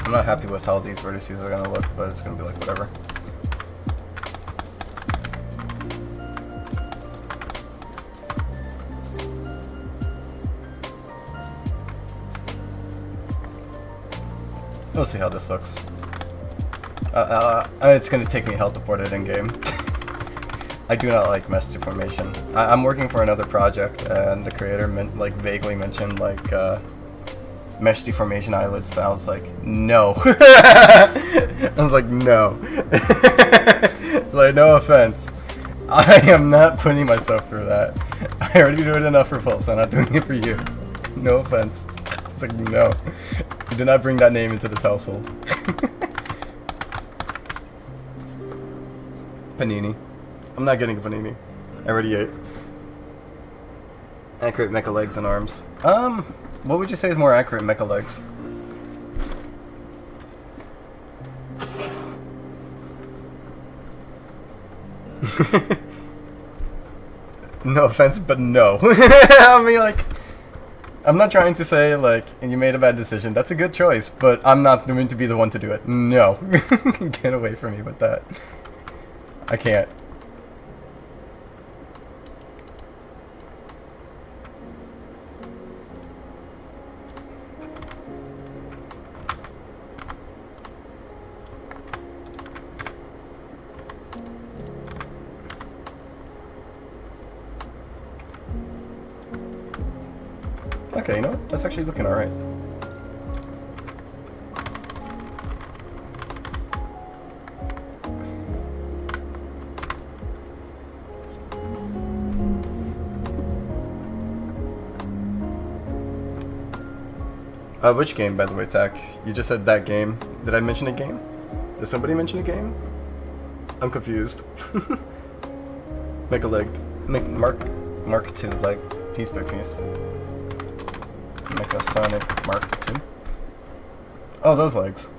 A: I'm not happy with how these vertices are gonna look, but it's gonna be like whatever. We'll see how this looks. It's gonna take me hell to port it in game. I do not like mesh deformation. I'm working for another project, and the creator vaguely mentioned like mesh deformation eyelids. And I was like, no. I was like, no. Like, no offense, I am not putting myself through that. I already do it enough for Pulse. I'm not doing it for you. No offense. It's like, no. You did not bring that name into this household. Panini. I'm not getting a panini. I already ate. Accurate mecha legs and arms. What would you say is more accurate mecha legs? No offense, but no. I mean, like, I'm not trying to say, like, and you made a bad decision. That's a good choice, but I'm not going to be the one to do it. No. Get away from me with that. I can't. Okay, you know what? That's actually looking alright. Which game, by the way, Tack? You just said that game. Did I mention a game? Did somebody mention a game? I'm confused. Make a leg. Make Mark 2 leg. Piece by piece. Make a Sonic Mark 2. Oh, those legs.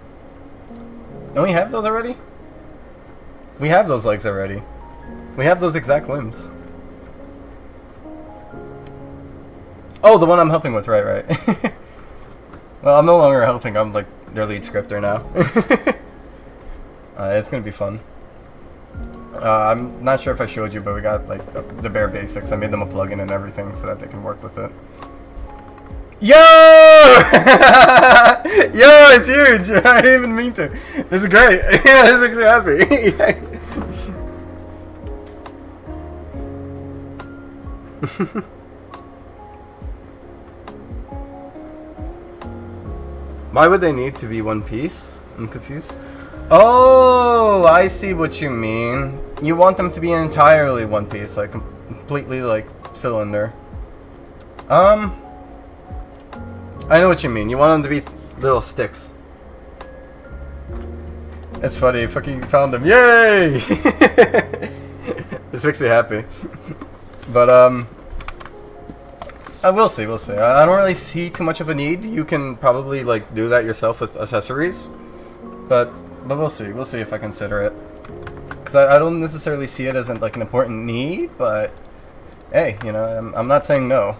A: Don't we have those already? We have those legs already. We have those exact limbs. Oh, the one I'm helping with, right. Well, I'm no longer helping, I'm like their lead scripter now. It's gonna be fun. I'm not sure if I showed you, but we got like the bare basics. I made them a plugin and everything so that they can work with it. Yo! Yo, it's huge! I didn't even mean to. This is great. Yeah, this makes me happy. Why would they need to be one piece? I'm confused. Oh, I see what you mean. You want them to be entirely one piece, like completely like cylinder. I know what you mean. You want them to be little sticks. It's funny. Fucking found them. Yay! This makes me happy. But we'll see. We'll see. I don't really see too much of a need. You can probably like do that yourself with accessories, but we'll see. We'll see if I consider it. Because I don't necessarily see it as like an important need, but hey, you know, I'm not saying no.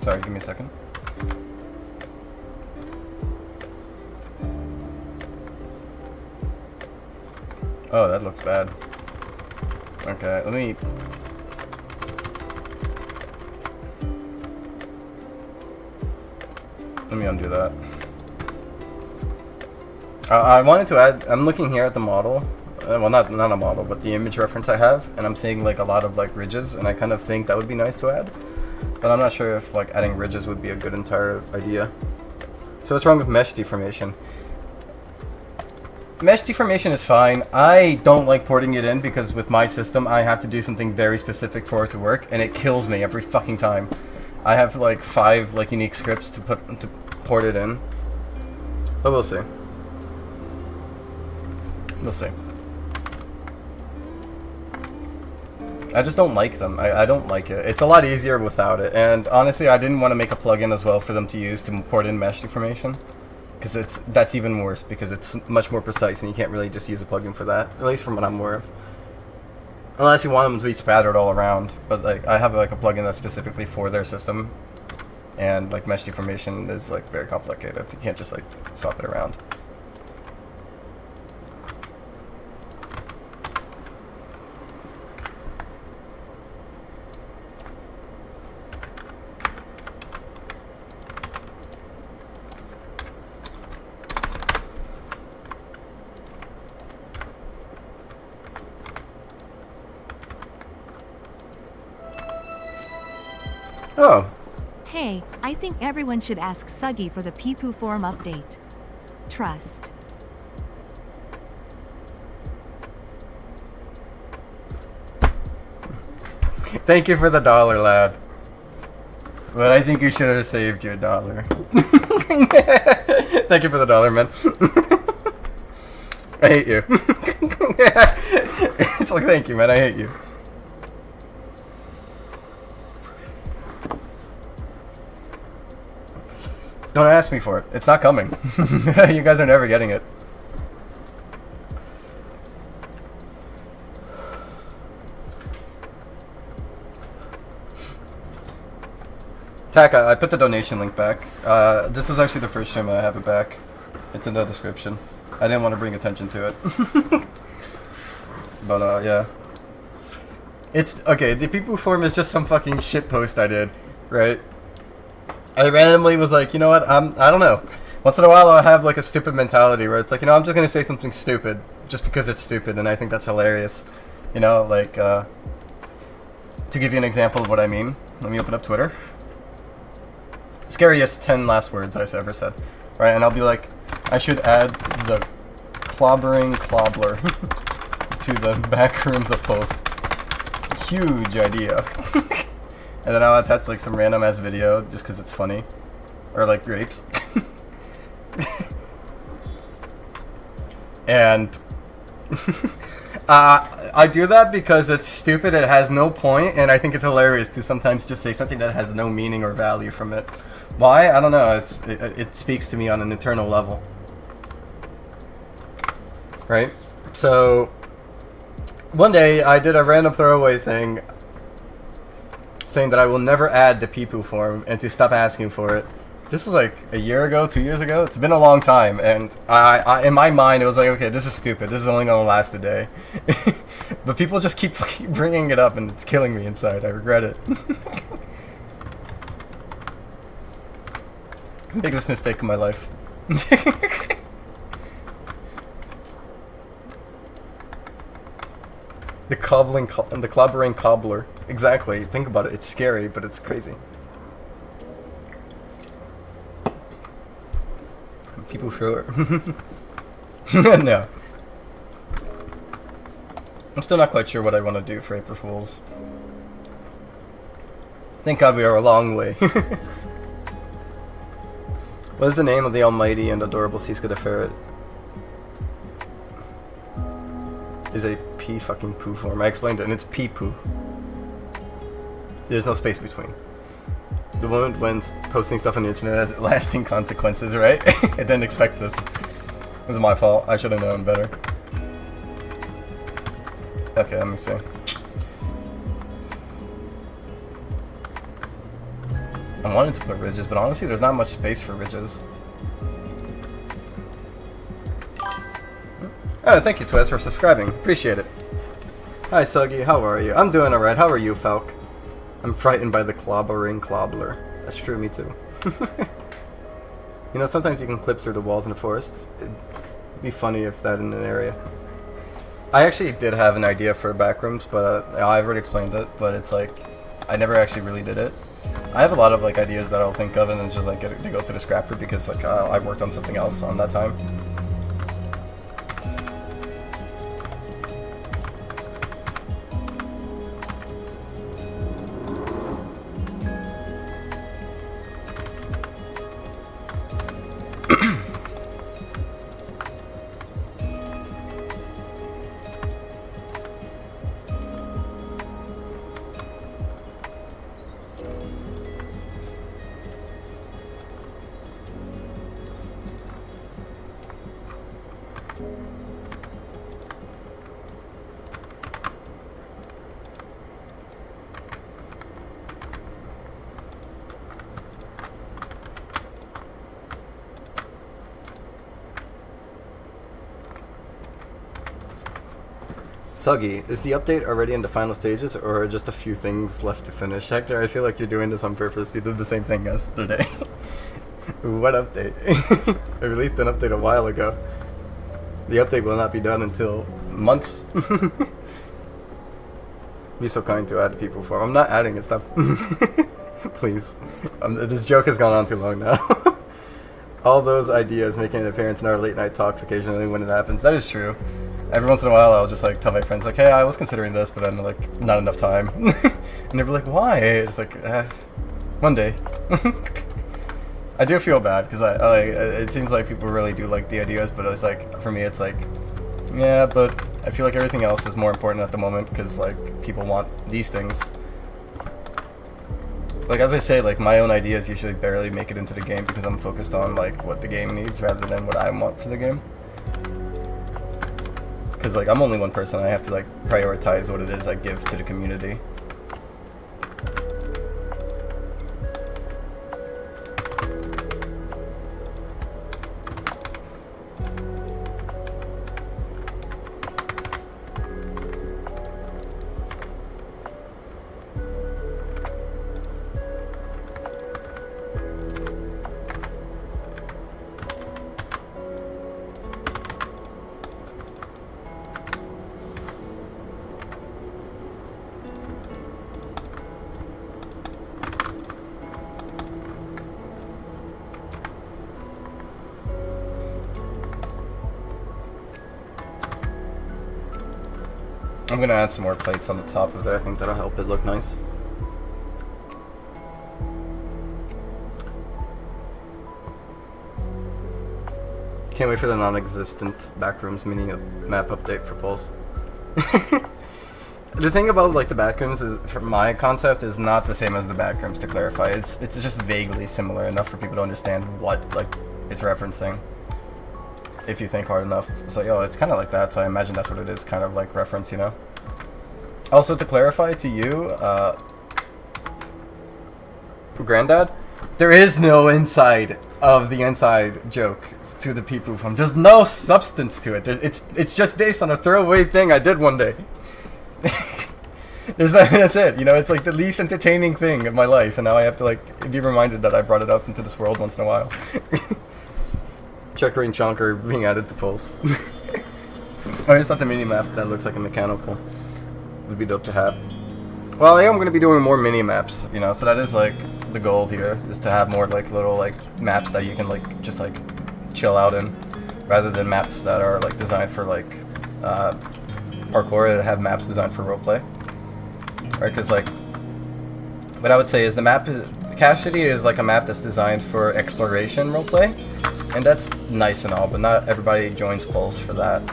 A: Sorry, give me a second. Oh, that looks bad. Okay, let me... undo that. I wanted to add... I'm looking here at the model. Well, not a model, but the image reference I have, and I'm seeing like a lot of like ridges, and I kind of think that would be nice to add. But I'm not sure if like adding ridges would be a good entire idea. So what's wrong with mesh deformation? Mesh deformation is fine. I don't like porting it in because with my system I have to do something very specific for it to work, and it kills me every fucking time. I have like 5 like unique scripts to port it in. But we'll see. We'll see. I just don't like them. I don't like it. It's a lot easier without it. And honestly, I didn't want to make a plugin as well for them to use to port in mesh deformation. Because that's even worse, because it's much more precise and you can't really just use a plugin for that. At least from what I'm aware of. Unless you want them to be spattered all around. But like, I have like a plugin that's specifically for their system. And like mesh deformation is like very complicated. You can't just like swap it around. Oh.
B: Hey, I think everyone should ask Suggy for the Peepoo form update. Trust.
A: Thank you for the dollar, lad. But I think you should have saved your dollar. Thank you for the dollar, man. I hate you. It's like, thank you, man. I hate you. Don't ask me for it. It's not coming. You guys are never getting it. Taka, I put the donation link back. This is actually the first time I have it back. It's in the description. I didn't want to bring attention to it. But, yeah. It's, okay, the people form is just some fucking shit post I did, right? I randomly was like, you know what, I don't know. Once in a while I'll have like a stupid mentality where it's like, you know, I'm just going to say something stupid just because it's stupid, and I think that's hilarious. You know, like, to give you an example of what I mean, let me open up Twitter. Scariest 10 last words I've ever said. Right, and I'll be like, I should add the clobbering clobbler to the back rooms of posts. Huge idea. And then I'll attach like some random ass video just because it's funny. Or like grapes. And I do that because it's stupid, it has no point, and I think it's hilarious to sometimes just say something that has no meaning or value from it. Why? I don't know. It speaks to me on an internal level. Right? So, one day I did a random throwaway saying that I will never add the Peepoo form and to stop asking for it. This is like a year ago, 2 years ago. It's been a long time, and I in my mind it was like, okay, this is stupid. This is only gonna last a day. But people just keep bringing it up, and it's killing me inside. I regret it. Biggest mistake of my life. The clobbering cobbler. Exactly. Think about it. It's scary, but it's crazy. People throw it. No. I'm still not quite sure what I want to do for April Fools. Thank God we are a long way. What is the name of the almighty and adorable Siska the Ferret? Is a P fucking poo form. I explained it, and it's P poo. There's no space between. The moment when posting stuff on the internet has lasting consequences, right? I didn't expect this. It was my fault. I should have known better. Okay, let me see. I wanted to put ridges, but honestly, there's not much space for ridges. Oh, thank you, Twist, for subscribing. Appreciate it. Hi, Suggy. How are you? I'm doing alright. How are you, Falk? I'm frightened by the clobbering clobbler. That's true, me too. You know, sometimes you can clip through the walls in the forest. It'd be funny if that in an area. I actually did have an idea for backrooms, but I've already explained it, but it's like, I never actually really did it. I have a lot of like ideas that I'll think of and then just like get it to go to the scrapper because like I've worked on something else on that time. Suggy, is the update already in the final stages, or are just a few things left to finish? Hector, I feel like you're doing this on purpose. You did the same thing yesterday. What update? I released an update a while ago. The update will not be done until months. Be so kind to add people for. I'm not adding it, stop. Please. This joke has gone on too long now. All those ideas making an appearance in our late night talks occasionally when it happens. That is true. Every once in a while I'll just like tell my friends like, hey, I was considering this, but then like not enough time. And they're like, why? It's like, one day. I do feel bad because I like. It seems like people really do like the ideas, but it's like for me, it's like, yeah, but I feel like everything else is more important at the moment because like people want these things. Like as I say, like my own ideas usually barely make it into the game because I'm focused on like what the game needs rather than what I want for the game. Because like I'm only one person, I have to like prioritize what it is I give to the community. I'm gonna add some more plates on the top of it. I think that'll help it look nice. Can't wait for the non-existent Backrooms mini map update for Pulse. The thing about like the Backrooms is, for my concept, is not the same as the Backrooms. To clarify, it's just vaguely similar enough for people to understand what like it's referencing. If you think hard enough, it's like, oh, it's kind of like that, so I imagine that's what it is, kind of like reference, you know? Also, to clarify to you, Granddad, there is no inside of the inside joke to the pee-poo film. There's no substance to it. It's just based on a throwaway thing I did one day. That's it, you know? It's like the least entertaining thing of my life, and now I have to like be reminded that I brought it up into this world once in a while. Checker and Chonker being added to Pulse. Oh, it's not the mini-map that looks like a mechanical. Would be dope to have. Well, I am going to be doing more mini-maps, you know, so that is like the goal here, is to have more like little like maps that you can like just like chill out in, rather than maps that are like designed for like parkour, that have maps designed for roleplay. Right, because like, what I would say is the map is, Cache City is like a map that's designed for exploration roleplay. And that's nice and all, but not everybody joins Pulse for that.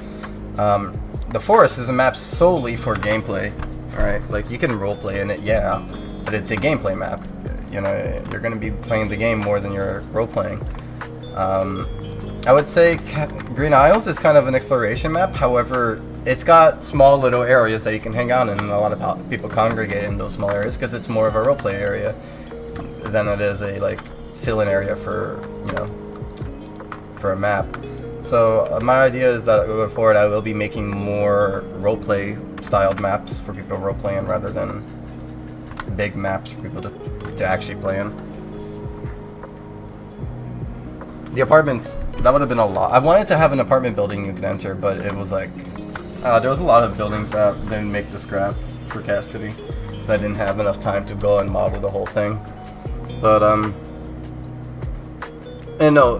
A: The Forest is a map solely for gameplay, right? Like, you can roleplay in it, yeah, but it's a gameplay map. You know, you're going to be playing the game more than you're roleplaying. I would say Green Isles is kind of an exploration map, however, it's got small little areas that you can hang out in, and a lot of people congregate in those small areas because it's more of a roleplay area than it is a, like, fill-in area for, you know, for a map. So my idea is that going forward I will be making more roleplay styled maps for people to roleplay in rather than big maps for people to actually play in. The apartments, that would have been a lot. I wanted to have an apartment building you could enter, but it was like there was a lot of buildings that didn't make the scrap for Cache City because I didn't have enough time to go and model the whole thing. But and no,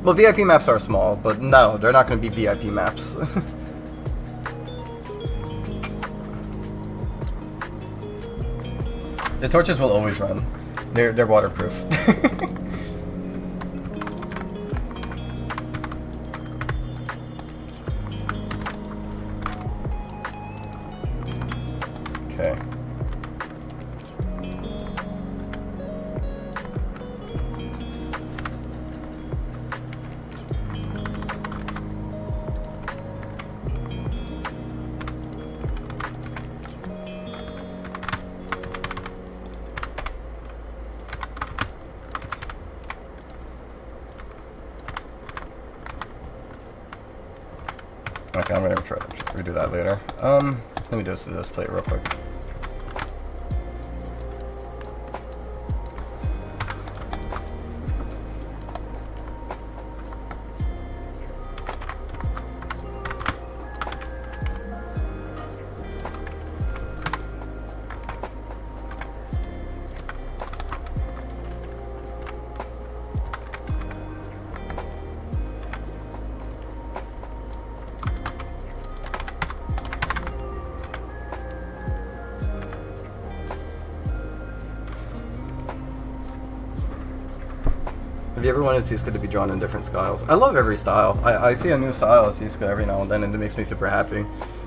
A: well, VIP maps are small, but no, they're not going to be VIP maps. The torches will always run. They're waterproof. Okay. Okay, I'm gonna try to redo that later. Let me just do this plate real quick. Have you ever wanted Siska to be drawn in different styles? I love every style. I see a new style of Siska every now and then, and it makes me super happy.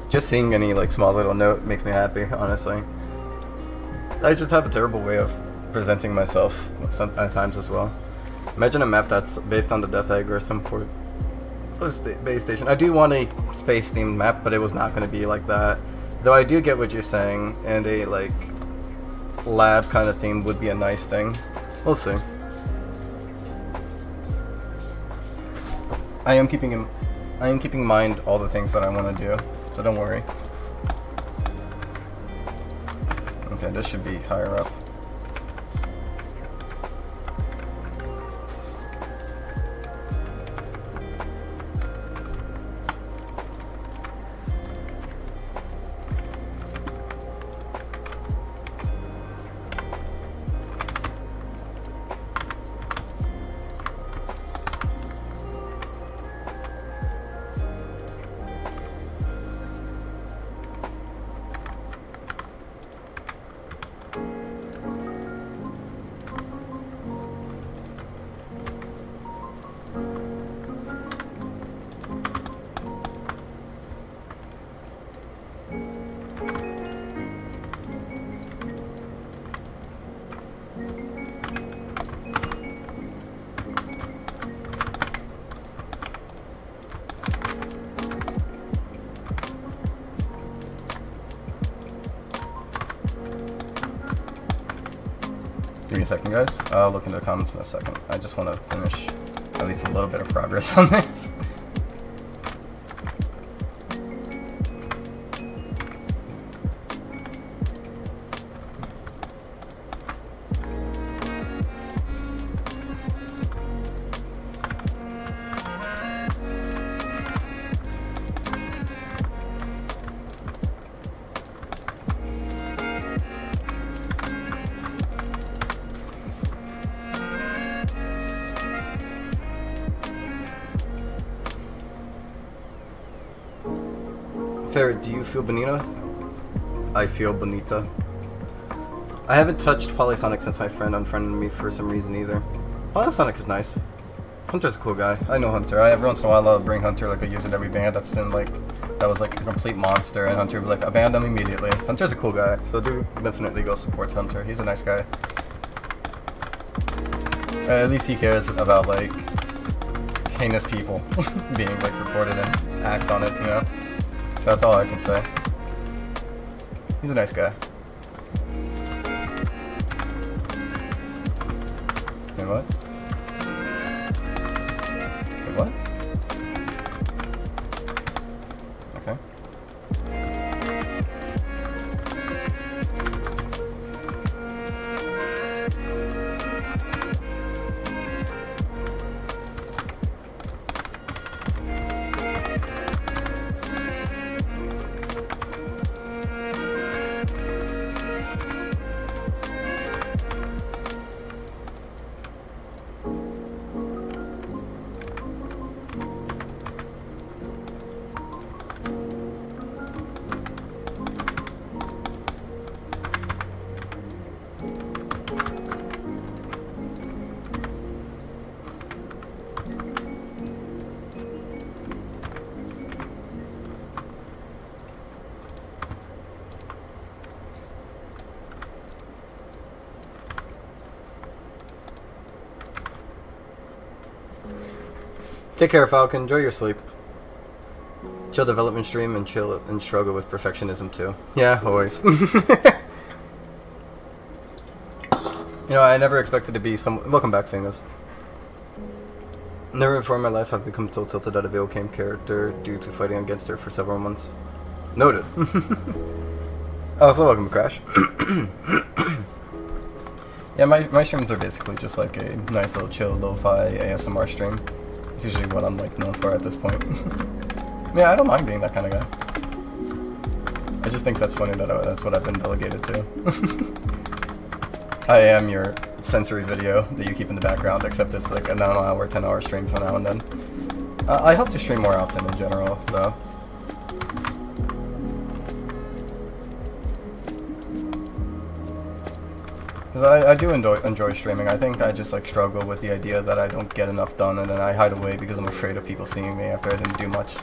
A: Just seeing any like small little note makes me happy, honestly. I just have a terrible way of presenting myself sometimes as well. Imagine a map that's based on the Death Egg or some sort of base station. I do want a space-themed map, but it was not going to be like that. Though I do get what you're saying, and a like lab kind of theme would be a nice thing. We'll see. I am keeping in mind all the things that I want to do, so don't worry. Okay, this should be higher up. Give me a second, guys. I'll look into the comments in a second. I just want to finish at least a little bit of progress on this. Ferret, do you feel bonita? I feel bonita. I haven't touched Polysonic since my friend unfriended me for some reason either. Polysonic is nice. Hunter's a cool guy. I know Hunter. Every once in a while I'll bring Hunter like a user to every band that's been like, that was like a complete monster, and Hunter would be like, abandon him immediately. Hunter's a cool guy, so do definitely go support Hunter. He's a nice guy. At least he cares about like heinous people being like reported and acts on it, you know? So that's all I can say. He's a nice guy. Wait, what? Wait, what? Okay. Take care, Falcon. Enjoy your sleep. Chill development stream and chill and struggle with perfectionism too. Yeah, always. You know, I never expected to be some. Welcome back, Fingers. Never before in my life have become so tilted at a video game character due to fighting against her for several months. Noted. Oh, so welcome, Crash. Yeah, my streams are basically just like a nice little chill lo-fi ASMR stream. It's usually what I'm like known for at this point. Yeah, I don't mind being that kind of guy. I just think that's funny that that's what I've been delegated to. I am your sensory video that you keep in the background, except it's like an hour, 10-hour stream from now and then. I hope to stream more often in general, though. Because I do enjoy streaming. I think I just like struggle with the idea that I don't get enough done, and then I hide away because I'm afraid of people seeing me after I didn't do much.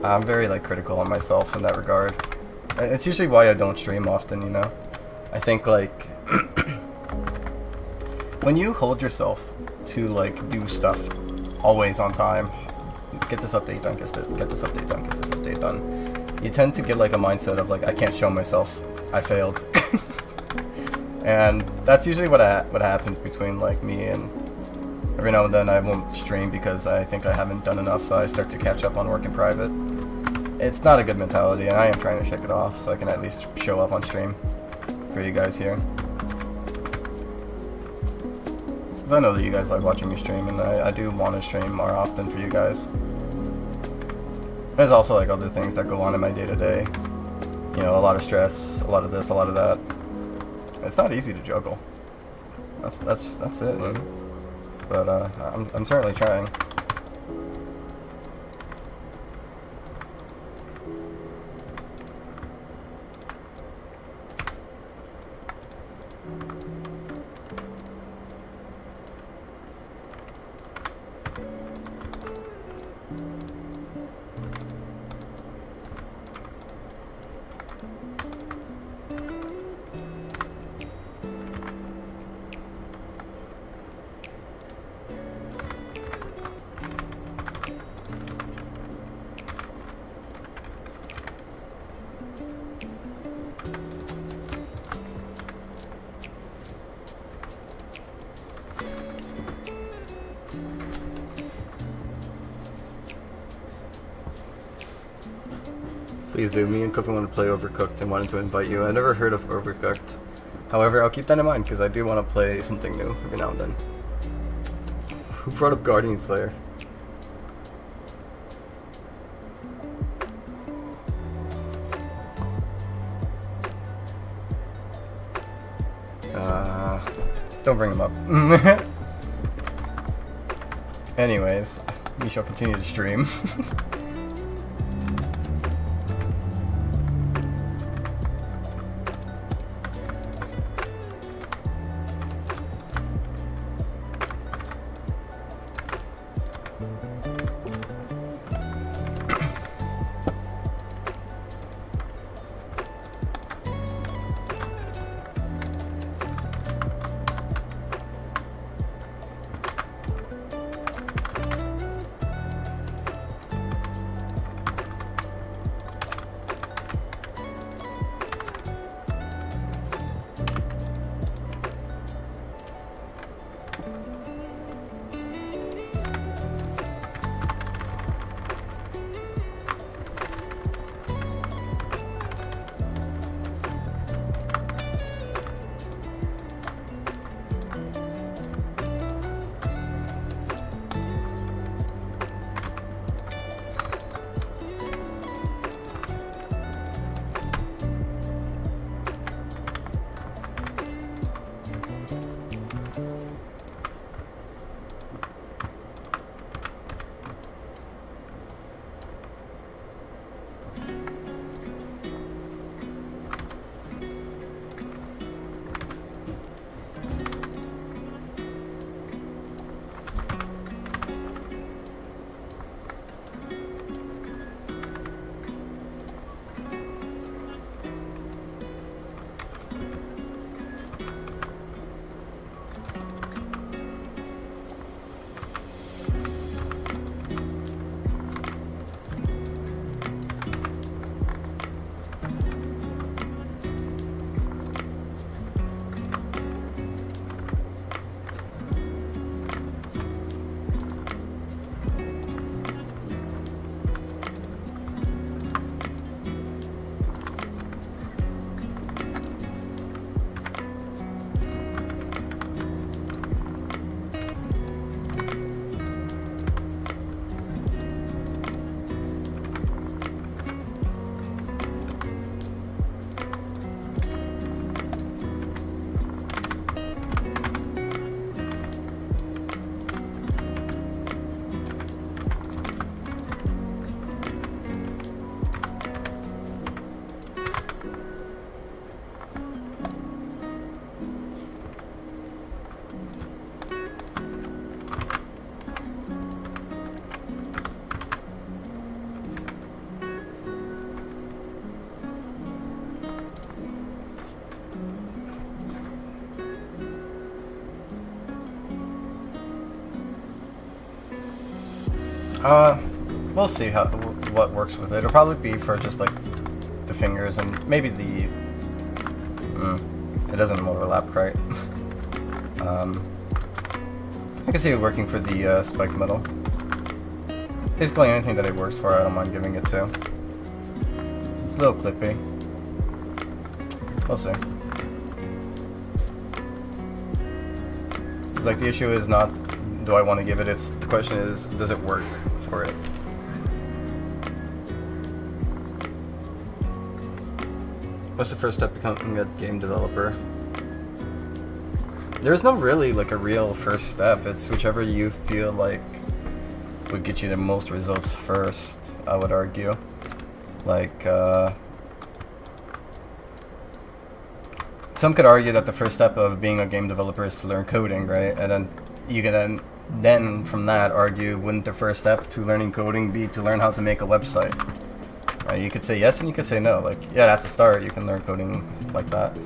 A: I'm very like critical on myself in that regard. It's usually why I don't stream often, you know. I think like when you hold yourself to like do stuff always on time, get this update done, get this update done, get this update done, you tend to get like a mindset of like, I can't show myself, I failed. And that's usually what happens between like me, and every now and then I won't stream because I think I haven't done enough, so I start to catch up on work in private. It's not a good mentality, and I am trying to shake it off so I can at least show up on stream for you guys here. Because I know that you guys like watching me stream, and I do want to stream more often for you guys. There's also like other things that go on in my day-to-day. You know, a lot of stress, a lot of this, a lot of that. It's not easy to juggle. That's it, man. But I'm certainly trying. Please do. Me and Cookie want to play Overcooked and wanted to invite you. I never heard of Overcooked. However, I'll keep that in mind because I do want to play something new every now and then. Who brought up Guardian Slayer? Don't bring him up. Anyways, we shall continue to stream. We'll see what works with it. It'll probably be for just like the fingers and maybe the. It doesn't overlap right. I can see it working for the spike metal. Basically anything that it works for, I don't mind giving it to. It's a little clippy. We'll see. It's like the issue is not do I want to give it, it's the question is does it work for it? What's the first step becoming a game developer? There's no really like a real first step. It's whichever you feel like would get you the most results first, I would argue. Like, some could argue that the first step of being a game developer is to learn coding, right? And then you can then from that argue, wouldn't the first step to learning coding be to learn how to make a website? Right? You could say yes and you could say no. Like, yeah, that's a start. You can learn coding like that,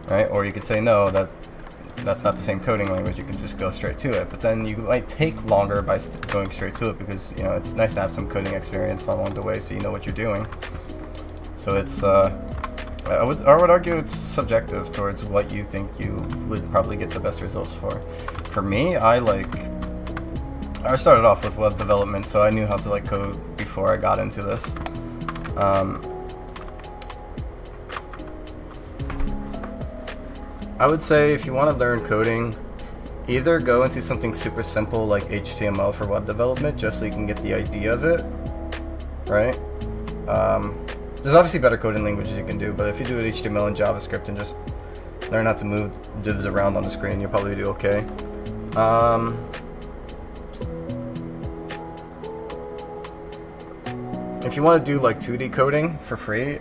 A: right? Or you could say no, that's not the same coding language. You can just go straight to it. But then you might take longer by going straight to it because, you know, it's nice to have some coding experience along the way so you know what you're doing. So it's, I would argue it's subjective towards what you think you would probably get the best results for. For me, I started off with web development, so I knew how to like code before I got into this. I would say if you want to learn coding, either go into something super simple like HTML for web development, just so you can get the idea of it, right? There's obviously better coding languages you can do, but if you do it HTML and JavaScript and just learn how to move divs around on the screen, you'll probably do okay. If you want to do like 2D coding for free,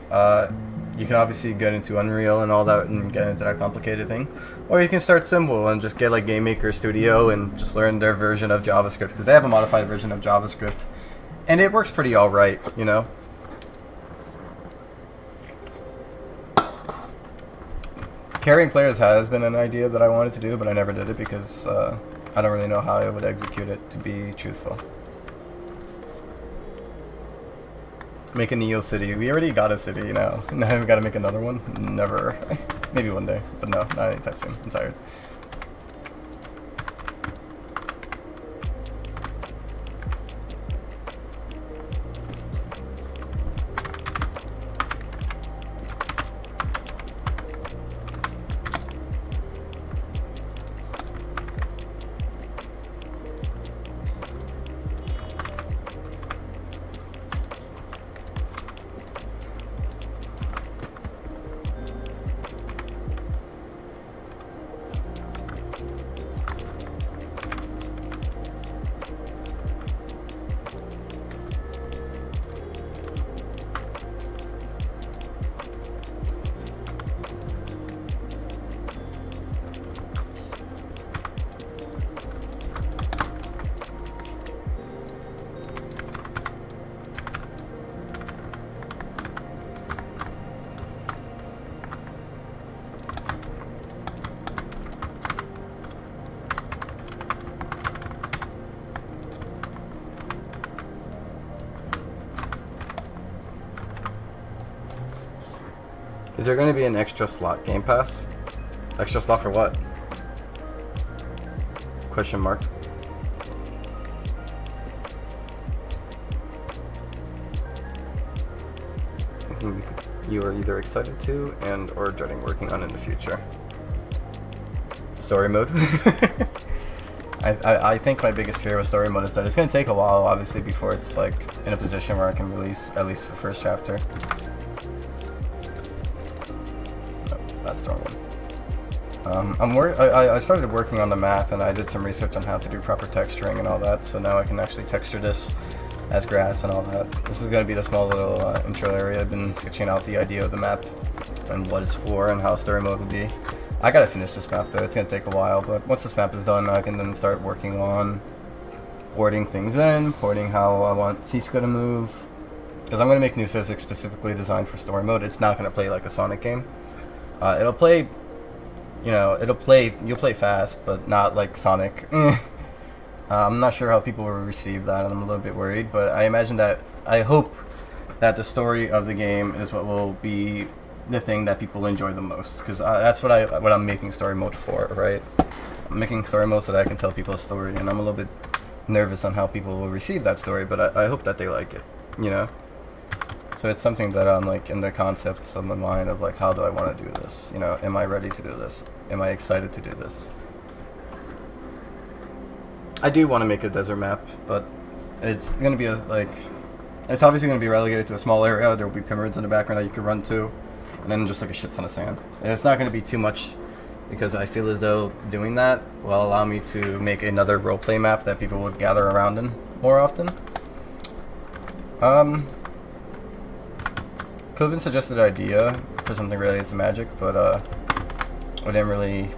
A: you can obviously get into Unreal and all that and get into that complicated thing. Or you can start simple and just get like Game Maker Studio and just learn their version of JavaScript, because they have a modified version of JavaScript. And it works pretty alright, you know? Carrying players has been an idea that I wanted to do, but I never did it because I don't really know how I would execute it, to be truthful. Make a Neo city. We already got a city, you know. Now we gotta make another one? Never. Maybe one day, but no, not anytime soon. I'm tired. Is there going to be an extra slot Game Pass? Extra slot for what? Question mark. I think you are either excited to and or dreading working on in the future. Story mode. I think my biggest fear with story mode is that it's going to take a while, obviously, before it's like in a position where I can release at least the first chapter. That's the wrong one. I started working on the map and I did some research on how to do proper texturing and all that, so now I can actually texture this as grass and all that. This is going to be the small little intro area. I've been sketching out the idea of the map and what it's for and how story mode would be. I gotta finish this map though, it's going to take a while, but once this map is done I can then start working on porting things in, porting how I want Cisco to move, because I'm going to make new physics specifically designed for story mode. It's not going to play like a Sonic game. It'll play, you know, you'll play fast, but not like Sonic. I'm not sure how people will receive that, and I'm a little bit worried, but I hope that the story of the game is what will be the thing that people enjoy the most, because that's what I'm making story mode for, right? I'm making story mode so that I can tell people a story, and I'm a little bit nervous on how people will receive that story, but I hope that they like it, you know? So it's something that I'm like in the concepts of my mind of like, how do I want to do this? You know, am I ready to do this? Am I excited to do this? I do want to make a desert map, but it's gonna be it's obviously gonna be relegated to a small area. There will be pyramids in the background that you can run to, and then just like a shit ton of sand. And it's not gonna be too much, because I feel as though doing that will allow me to make another roleplay map that people would gather around in more often. Coven suggested an idea for something related to magic, but I didn't really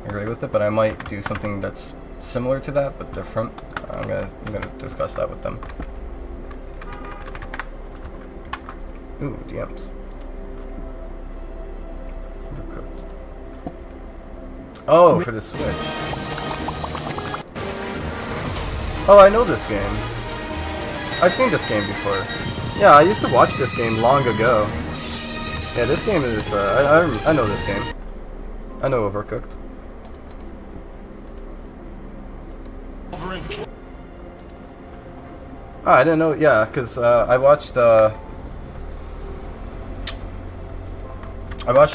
A: agree with it. But I might do something that's similar to that, but different. I'm gonna discuss that with them. Ooh, DMs. Overcooked. Oh, for the Switch. Oh, I know this game. I've seen this game before. Yeah, I used to watch this game long ago. Yeah, this game is, I know this game. I know Overcooked. Ah, I didn't know, yeah, because I watched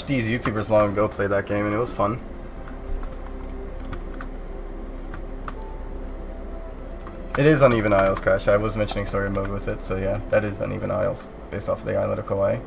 A: these YouTubers long ago play that game, and it was fun. It is Uneven Isles, Crash. I was mentioning story mode with it, so yeah, that is Uneven Isles, based off of the island of Kauai.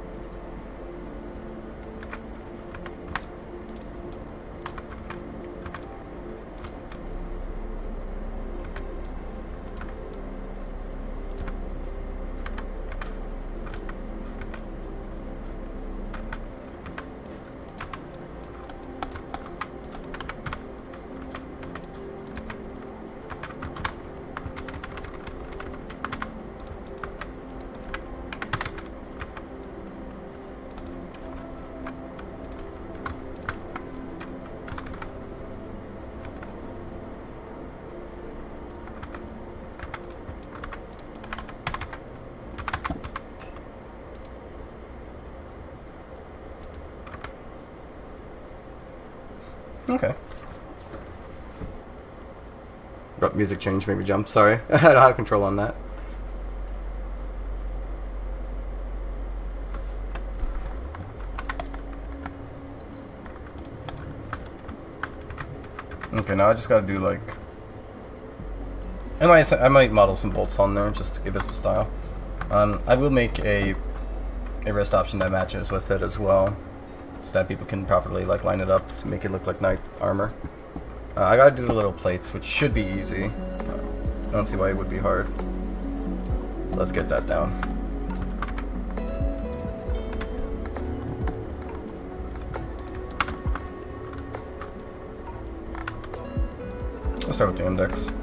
A: Okay. Got music change, maybe jump. Sorry, I don't have control on that. Okay, now I just gotta do like. I might model some bolts on there just to give it some style. I will make a wrist option that matches with it as well, so that people can properly like line it up to make it look like knight armor. I gotta do the little plates, which should be easy. I don't see why it would be hard. So let's get that down. Let's start with the index.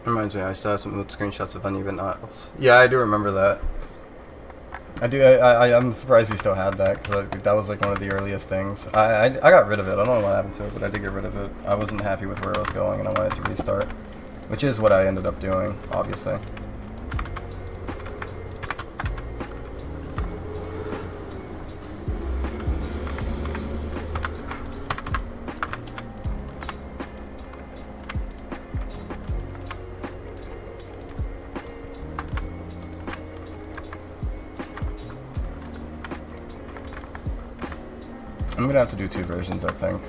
A: Reminds me, I saw some old screenshots of Uneven Isles. Yeah, I do remember that. I'm surprised he still had that, because that was like one of the earliest things. I got rid of it. I don't know what happened to it, but I did get rid of it. I wasn't happy with where I was going, and I wanted to restart, which is what I ended up doing, obviously. I'm gonna have to do 2 versions, I think.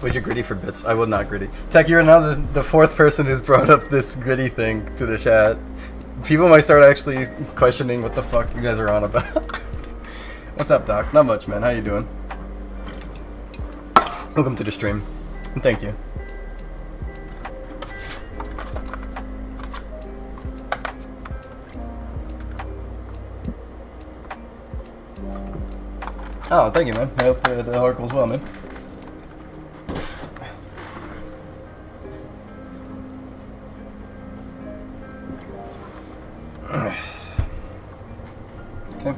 A: Would you gritty for bits? I would not gritty. Tech, you're now the 4th person who's brought up this gritty thing to the chat. People might start actually questioning what the fuck you guys are on about. What's up, Doc? Not much, man. How you doing? Welcome to the stream. And thank you. Oh, thank you, man. I hope the article goes well, man. Okay.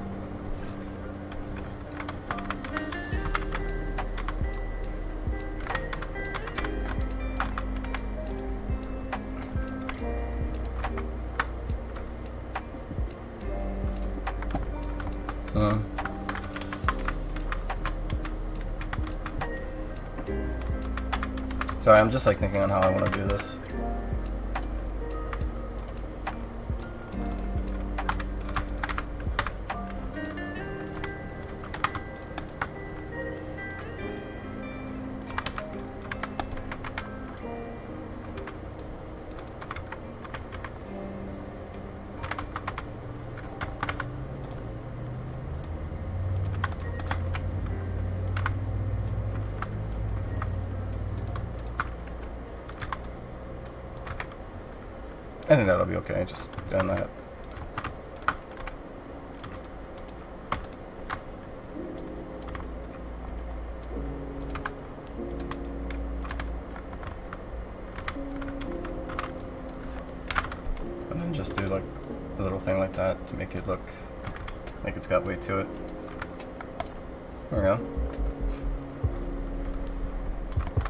A: Sorry, I'm just like thinking on how I want to do this. I think that'll be okay, just doing that. And then just do like a little thing like that to make it look like it's got weight to it. There we go.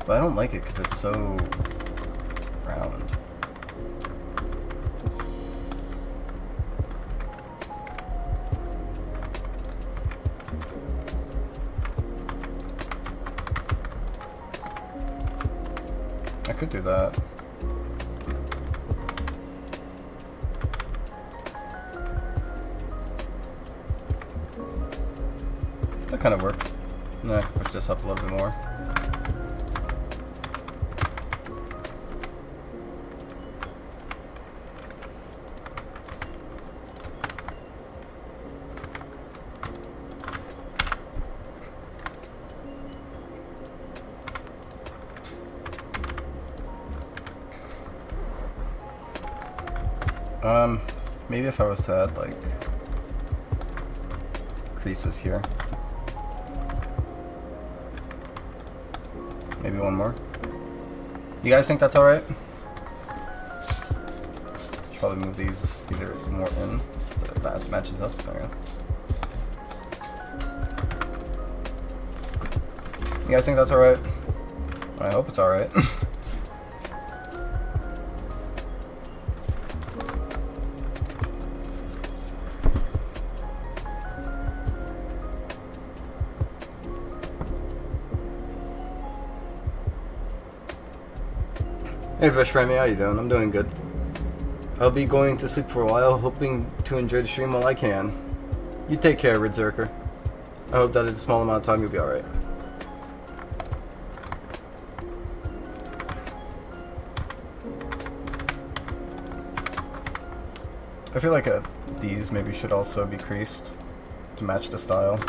A: But I don't like it because it's so round. I could do that. That kind of works. And I can push this up a little bit more. Maybe if I was to add like creases here. Maybe one more. You guys think that's alright? probably move these either more in so that matches up. There we go. You guys think that's alright? I hope it's alright. Hey Fish Remy, how you doing? I'm doing good. I'll be going to sleep for a while, hoping to enjoy the stream while I can. You take care, Ridzerker. I hope that in a small amount of time you'll be alright. I feel like these maybe should also be creased to match the style.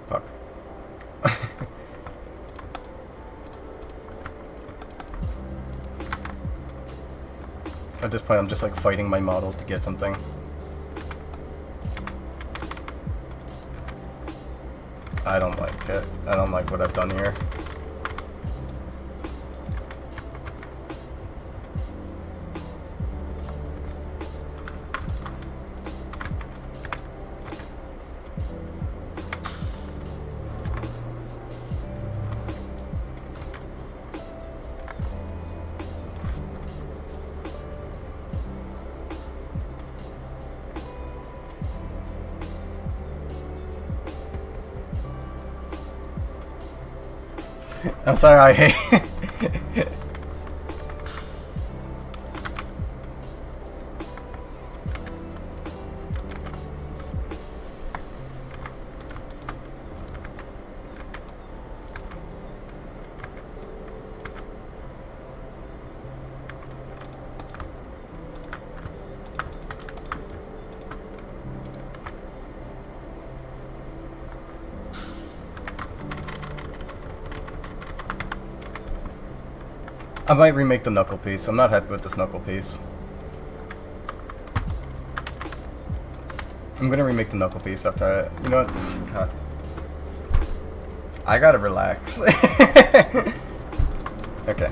A: Fuck. At this point, I'm just like fighting my model to get something. I don't like it. I don't like what I've done here. I'm sorry, I hate. I might remake the knuckle piece. I'm not happy with this knuckle piece. I'm gonna remake the knuckle piece after I... You know what? God. I gotta relax. Okay.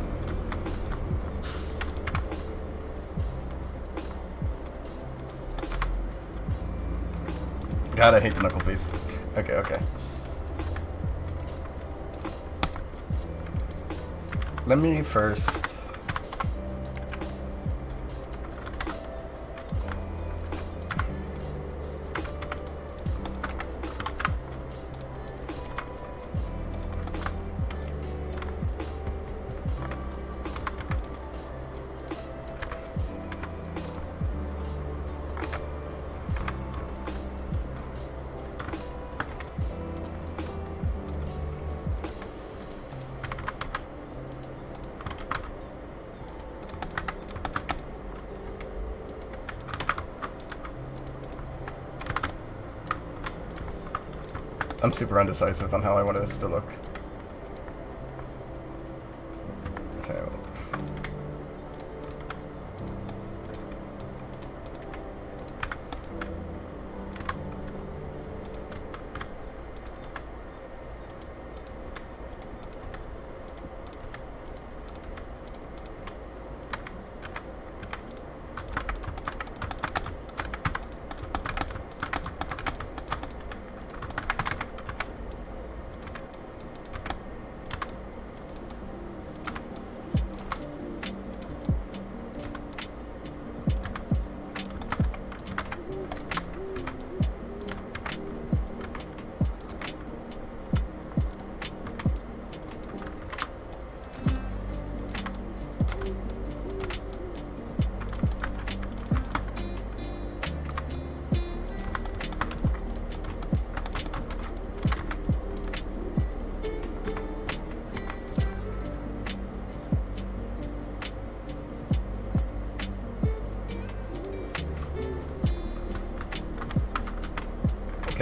A: God, I hate the knuckle piece. Okay, okay. Let me first... I'm super undecisive on how I want this to look. Okay, well.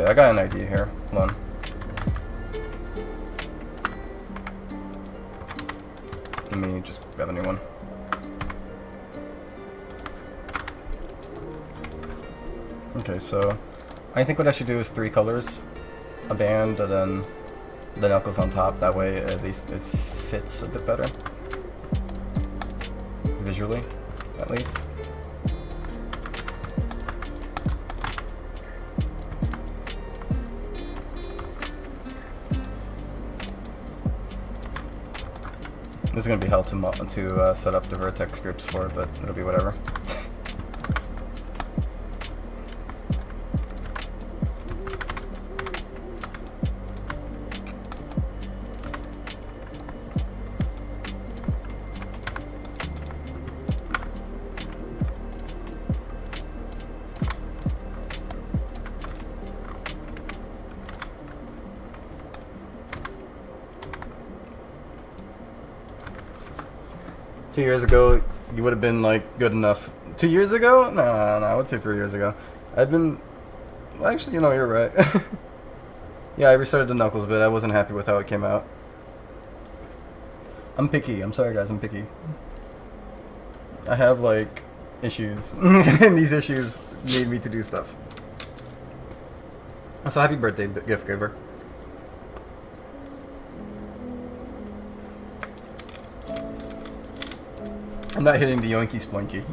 A: Okay, I got an idea here. Hold on. Let me just grab a new one. Okay, so I think what I should do is 3 colors, a band, and then the knuckles on top. That way, at least it fits a bit better. Visually, at least. This is going to be hell to set up the vertex groups for, but it'll be whatever. 2 years ago, you would have been like good enough. 2 years ago? No, I would say 3 years ago. I'd been. Well, actually, you know, you're right. Yeah, I restarted the Knuckles bit. I wasn't happy with how it came out. I'm picky. I'm sorry, guys. I'm picky. I have like issues, and these issues need me to do stuff. So happy birthday, gift giver. I'm not hitting the yoinky splinky.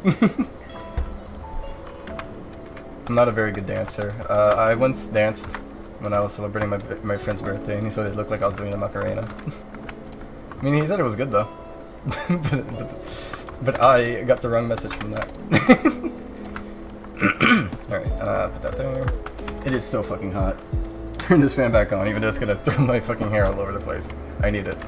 A: I'm not a very good dancer. I once danced when I was celebrating my friend's birthday, and he said it looked like I was doing a Macarena. I mean, he said it was good though. but I got the wrong message from that. Alright, put that there. It is so fucking hot. Turn this fan back on, even though it's gonna throw my fucking hair all over the place. I need it.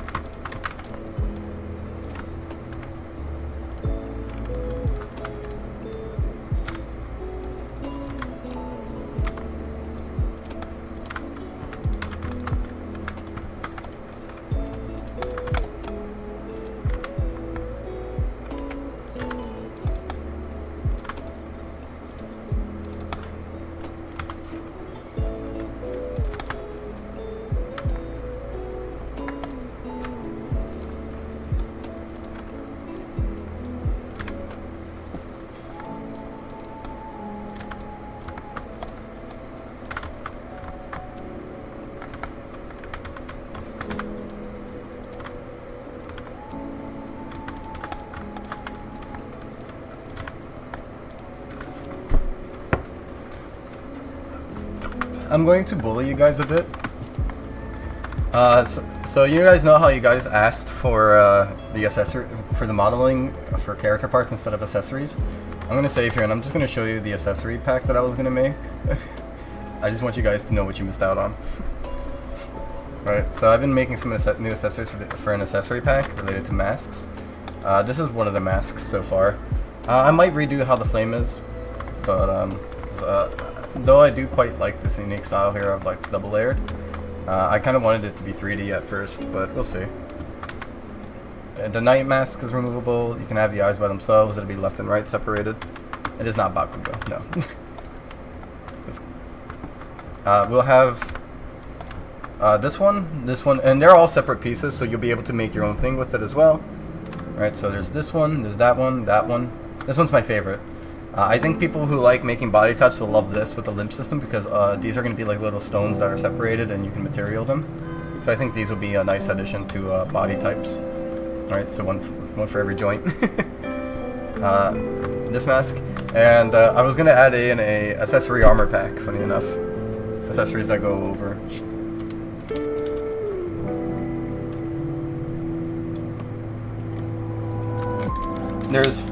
A: I'm going to bully you guys a bit. So you guys know how you guys asked for the accessory for the modeling for character parts instead of accessories. I'm gonna save here, and I'm just gonna show you the accessory pack that I was gonna make. I just want you guys to know what you missed out on. Right. So I've been making some new accessories for an accessory pack related to masks. This is one of the masks so far. I might redo how the flame is, but though I do quite like this unique style here of like double layered. I kind of wanted it to be 3D at first, but we'll see. The night mask is removable. You can have the eyes by themselves. It'll be left and right separated. It is not Bakugo, no. We'll have this one, and they're all separate pieces, so you'll be able to make your own thing with it as well. Right, so there's this one, there's that one, that one. This one's my favorite. I think people who like making body types will love this with the limb system because these are going to be like little stones that are separated and you can material them. So I think these will be a nice addition to body types. Alright, so one for every joint. This mask. And I was going to add in a accessory armor pack, funny enough. Accessories that go over. There's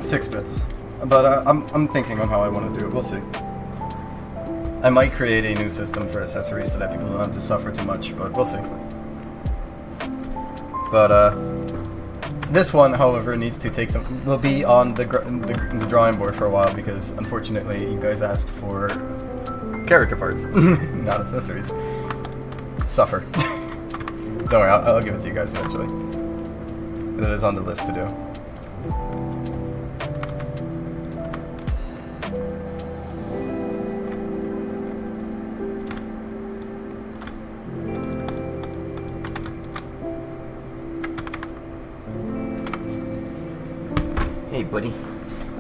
A: 6 bits. But I'm thinking on how I want to do it. We'll see. I might create a new system for accessories so that people don't have to suffer too much, but we'll see. But this one, however, needs to take some. Will be on the drawing board for a while because unfortunately you guys asked for character parts, not accessories. Suffer. Don't worry, I'll give it to you guys eventually. It is on the list to do. Hey, buddy.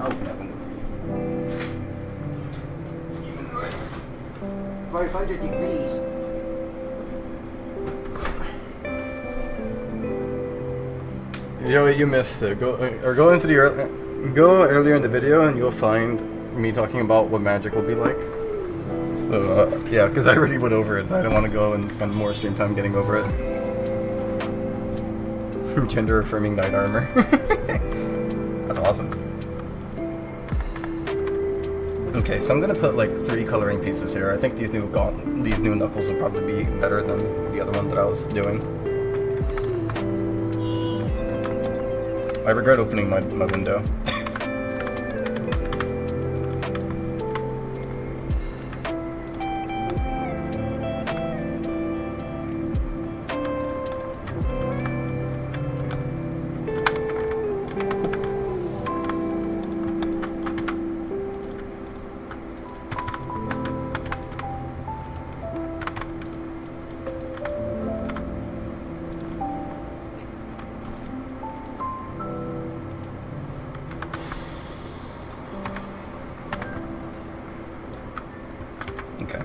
A: I'll open that window for you. Even though it's 500 degrees. Yo, you missed it. Go into the go earlier in the video, and you'll find me talking about what magic will be like. So yeah, because I already went over it. I don't want to go and spend more stream time getting over it. Gender affirming knight armor. That's awesome. Okay, so I'm gonna put like 3 coloring pieces here. I think these new knuckles will probably be better than the other one that I was doing. I regret opening my window. Okay.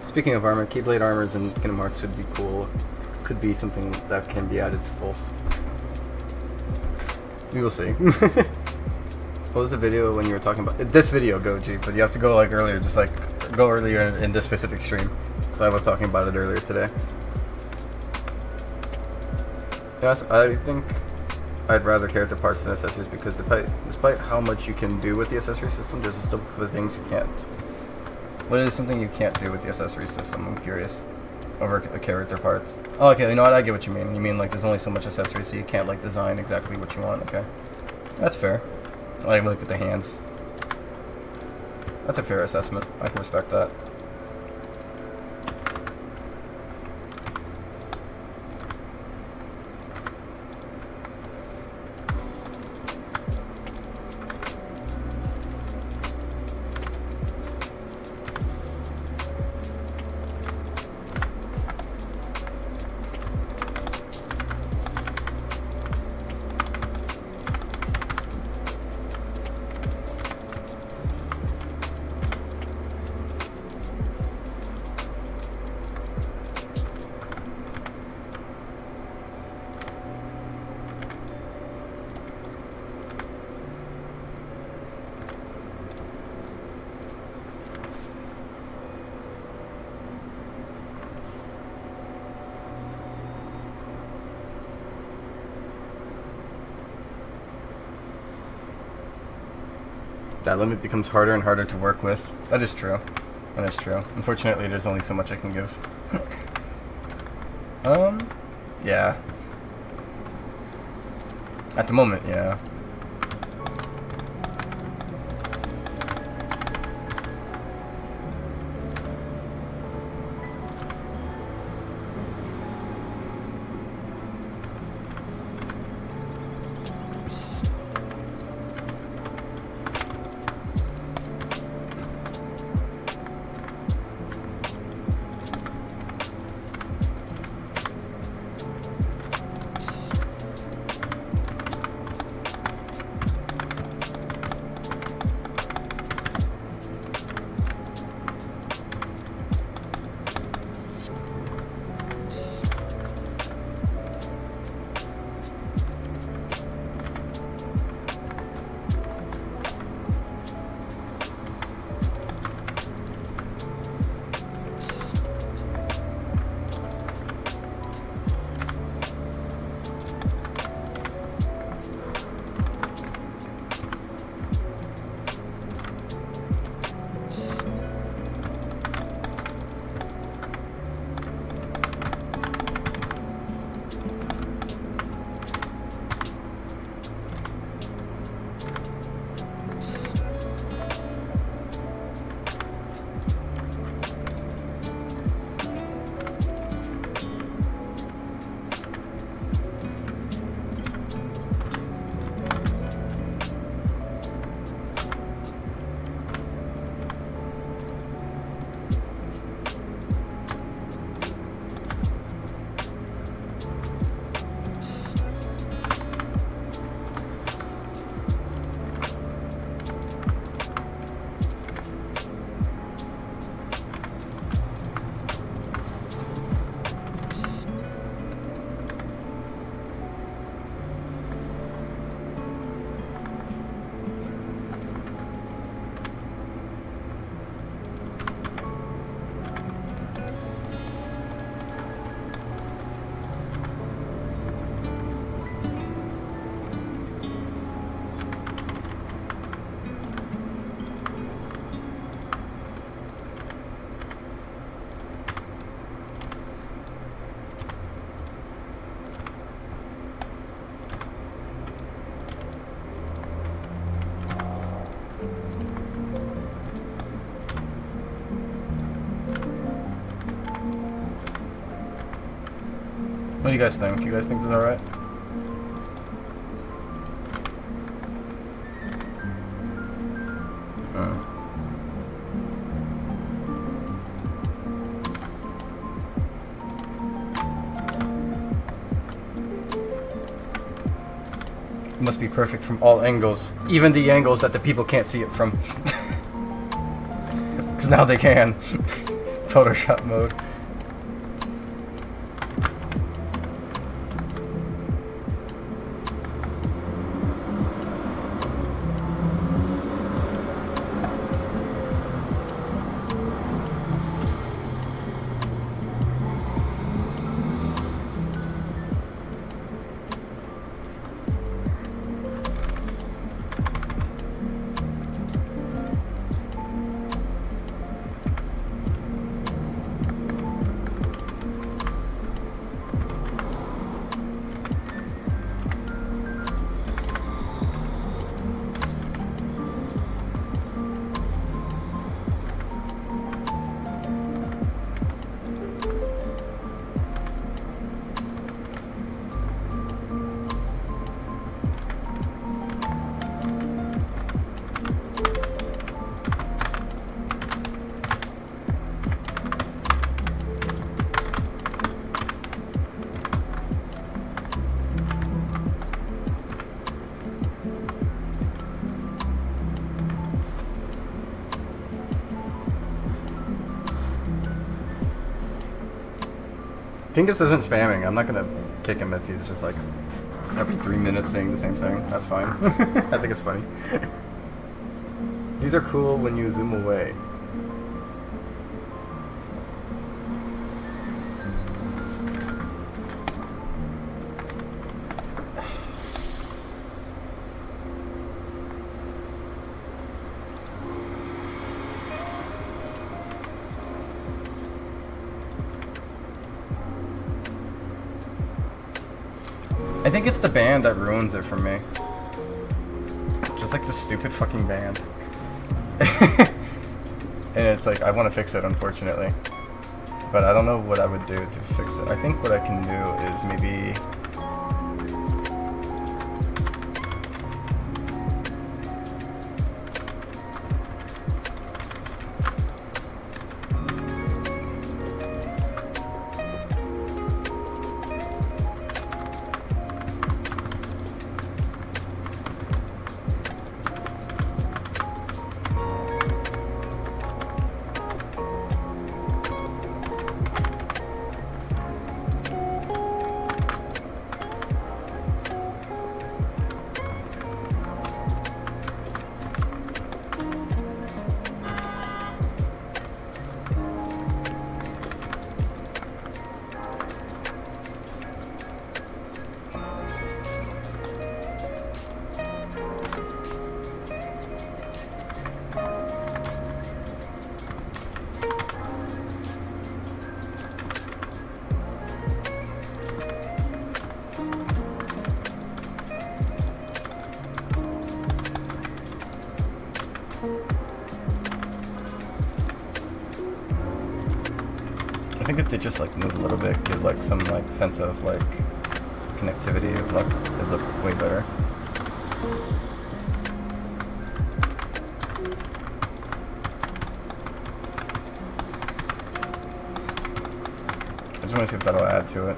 A: Speaking of armor, Keyblade armors in Kingdom Hearts would be cool. Could be something that can be added to Pulse. We will see. What was the video when you were talking about this video, Goji? But you have to go like earlier, just like go earlier in this specific stream, because I was talking about it earlier today. Yes, I think I'd rather character parts than accessories, because despite how much you can do with the accessory system, there's still things you can't. What is something you can't do with the accessory system? I'm curious. Over character parts. Oh, okay, you know what? I get what you mean. You mean like there's only so much accessories, so you can't like design exactly what you want. Okay, that's fair. Like with the hands. That's a fair assessment. I can respect that. That limit becomes harder and harder to work with. That is true. That is true. Unfortunately, there's only so much I can give. Yeah. At the moment, yeah. What do you guys think? You guys think this is alright? It must be perfect from all angles, even the angles that the people can't see it from. Because now they can. Photoshop mode. I think this isn't spamming. I'm not gonna kick him if he's just like every 3 minutes saying the same thing. That's fine. I think it's funny. These are cool when you zoom away. I think it's the band that ruins it for me. Just like the stupid fucking band. And it's like, I want to fix it, unfortunately. But I don't know what I would do to fix it. I think what I can do is maybe... I think if they just like move a little bit, give like some like sense of like connectivity, like it look way better. I just want to see if that'll add to it.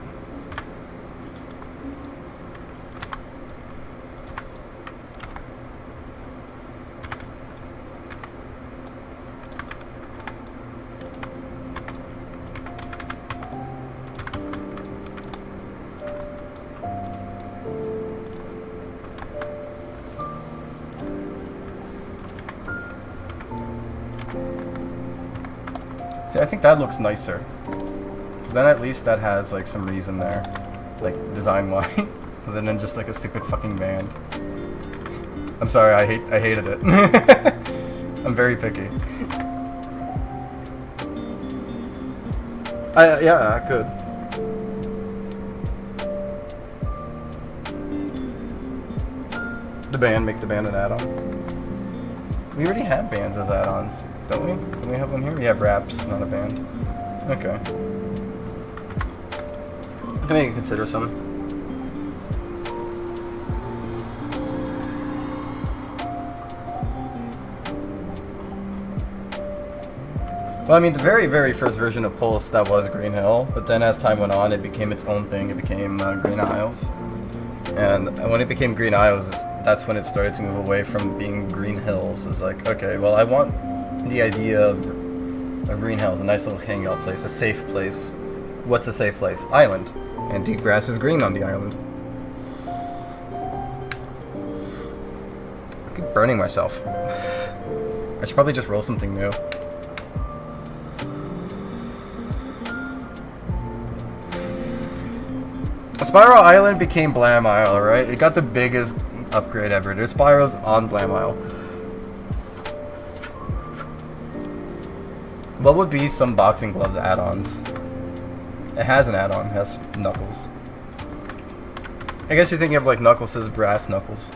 A: See, I think that looks nicer. Because then at least that has like some reason there. Like design-wise. Other than just like a stupid fucking band. I'm sorry, I hated it. I'm very picky. Yeah, I could. Make the band an add-on. We already have bands as add-ons, don't we? Don't we have one here? We have raps, not a band. Okay. can maybe consider some. Well, I mean, the very, very first version of Pulse, that was Green Hill, but then as time went on, it became its own thing. It became Green Isles. And when it became Green Isles, that's when it started to move away from being Green Hills. It's like, okay, well, I want the idea of Green Hills, a nice little hangout place, a safe place. What's a safe place? Island. And deep grass is green on the island. I keep burning myself. I should probably just roll something new. Spiral Island became Blam Isle, right? It got the biggest upgrade ever. There's spirals on Blam Isle. What would be some boxing gloves add-ons? It has an add-on. It has Knuckles. I guess you're thinking of like Knuckles' brass knuckles.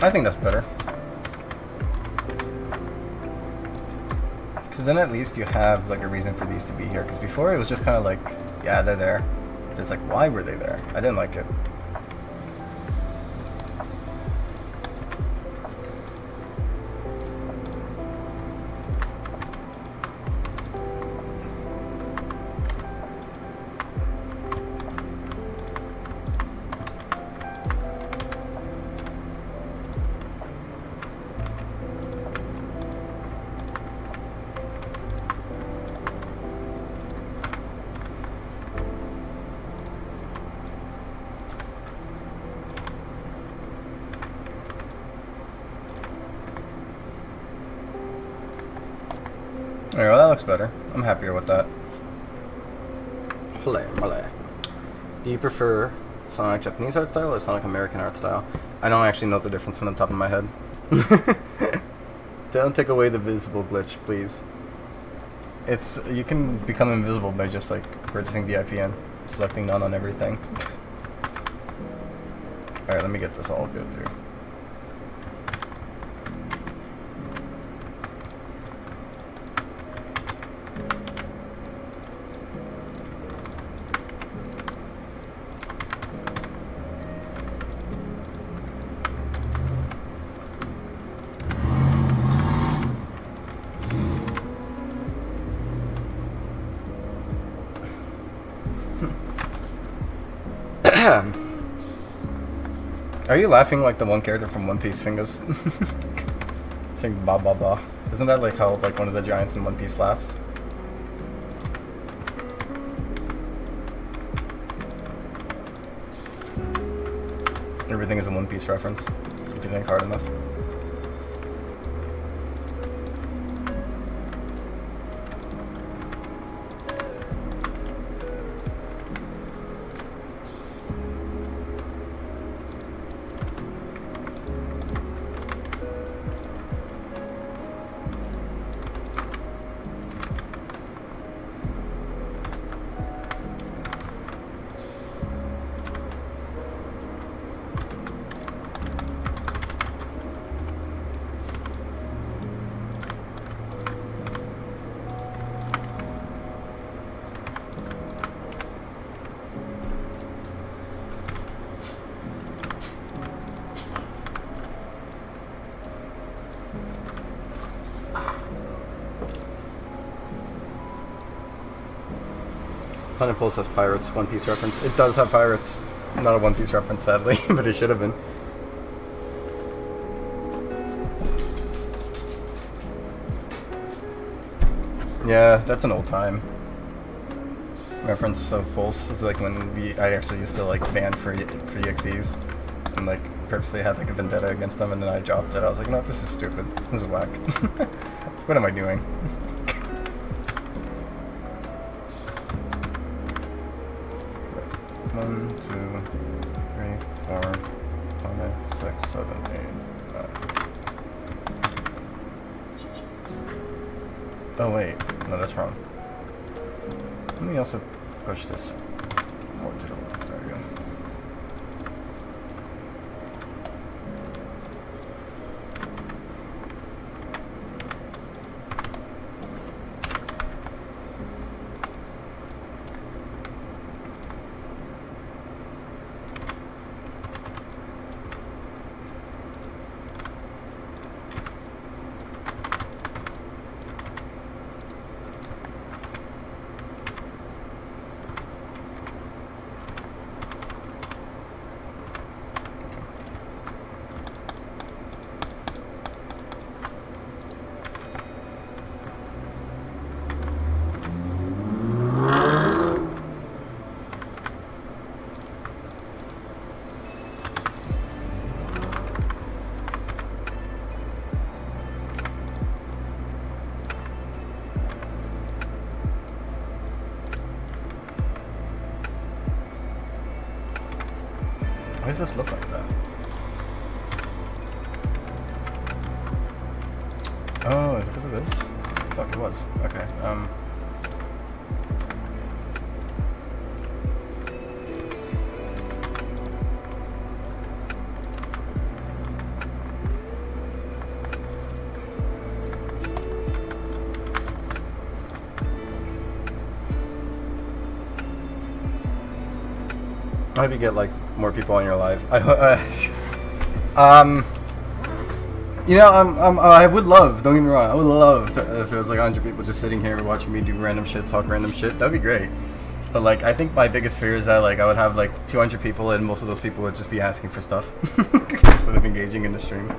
A: I think that's better. Because then at least you have like a reason for these to be here. Because before it was just kind of like, yeah, they're there. It's like, why were they there? I didn't like it. Alright, well that looks better. I'm happier with that. Do you prefer Sonic Japanese art style or Sonic American art style? I don't actually know the difference from the top of my head. Don't take away the visible glitch, please. You can become invisible by just like purchasing VIPN, selecting none on everything. Alright, let me get this all good through. Are you laughing like the one character from One Piece Fingers? Saying ba ba ba. Isn't that like how like one of the giants in One Piece laughs? everything is a One Piece reference, if you think hard enough. Sun Impulse has pirates, One Piece reference. It does have pirates. Not a One Piece reference, sadly, but it should have been. Yeah, that's an old time reference of Pulse. It's like when I actually used to like ban free EXEs and like purposely had like a vendetta against them, and then I dropped it. I was like, no, this is stupid. This is whack. So what am I doing? 1, 2, 3, 4, 5, 6, 7, 8, 9. Oh wait, no, that's wrong. Let me also push this more to the left. There we go. Why does this look like that? Oh, is it because of this? Fuck, it was. Okay, I hope you get like more people in your life. You know, I would love. Don't get me wrong. I would love if there was like 100 people just sitting here watching me do random shit, talk random shit. That'd be great. But like, I think my biggest fear is that like I would have like 200 people, and most of those people would just be asking for stuff instead of engaging in the stream.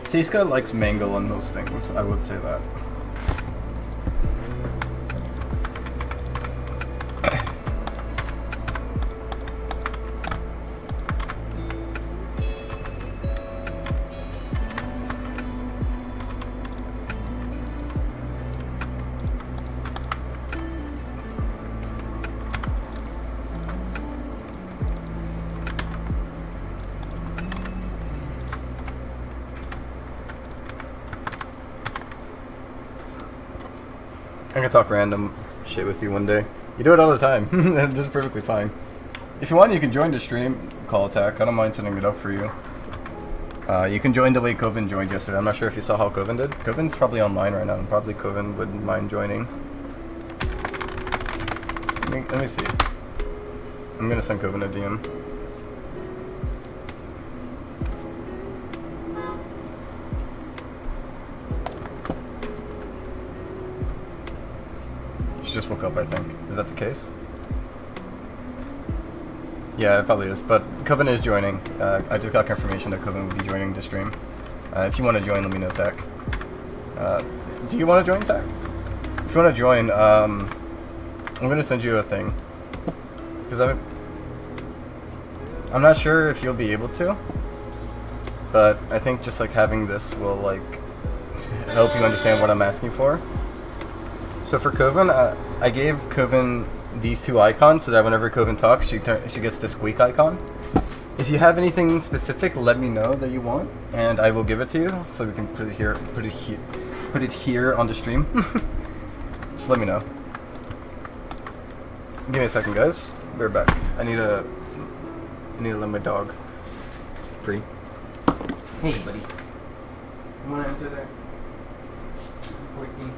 A: Siska likes mango on most things. I would say that. I can talk random shit with you one day. You do it all the time. That's perfectly fine. If you want, you can join the stream, Call Attack. I don't mind setting it up for you. You can join the way Coven joined yesterday. I'm not sure if you saw how Coven did. Coven's probably online right now, and probably Coven wouldn't mind joining. Let me see. I'm gonna send Coven a DM. Just woke up, I think. Is that the case? Yeah, it probably is. But Coven is joining. I just got confirmation that Coven will be joining the stream. If you want to join, let me know, Tech. Do you want to join, Tech? If you want to join, I'm gonna send you a thing. Because I'm not sure if you'll be able to. But I think just like having this will like help you understand what I'm asking for. So for Coven, I gave Coven these two icons so that whenever Coven talks, she gets the squeak icon. If you have anything specific, let me know that you want, and I will give it to you so we can put it here on the stream. Just let me know. Give me a second, guys. We're back. I need to let my dog free. Hey, buddy. You wanna enter there? Working.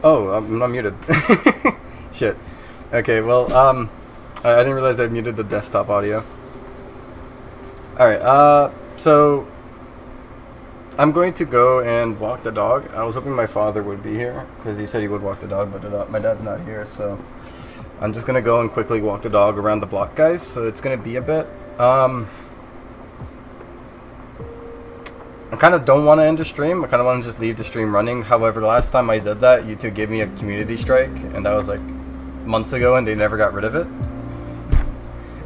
A: Oh, I'm not muted. Shit. Okay, well, I didn't realize I muted the desktop audio. Alright, so I'm going to go and walk the dog. I was hoping my father would be here, because he said he would walk the dog, but my dad's not here, so I'm just going to go and quickly walk the dog around the block, guys, so it's going to be a bit. I kind of don't want to end the stream. I kind of want to just leave the stream running. However, last time I did that, YouTube gave me a community strike, and that was like months ago, and they never got rid of it.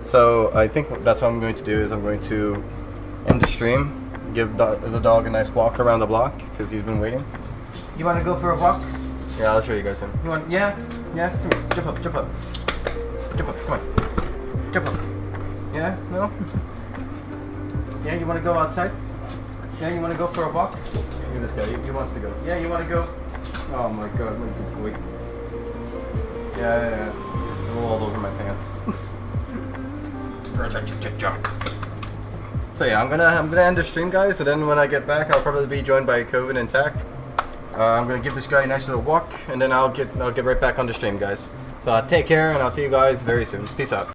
A: So I think that's what I'm going to do is I'm going to end the stream, give the dog a nice walk around the block because he's been waiting. You want to go for a walk? Yeah, I'll show you guys him. You want? Yeah, yeah. Come here. Jump up, jump up, jump up. Come on, jump up. Yeah, no. Yeah, you want to go outside? Yeah, you want to go for a walk? Look at this guy, he wants to go. Yeah, you want to go? Oh my god, look at this boy. Yeah. It's a little all over my pants. So yeah, I'm gonna end the stream, guys, and then when I get back, I'll probably be joined by Coven and Tack. I'm gonna give this guy a nice little walk, and then I'll get right back on the stream, guys. So take care, and I'll see you guys very soon. Peace out.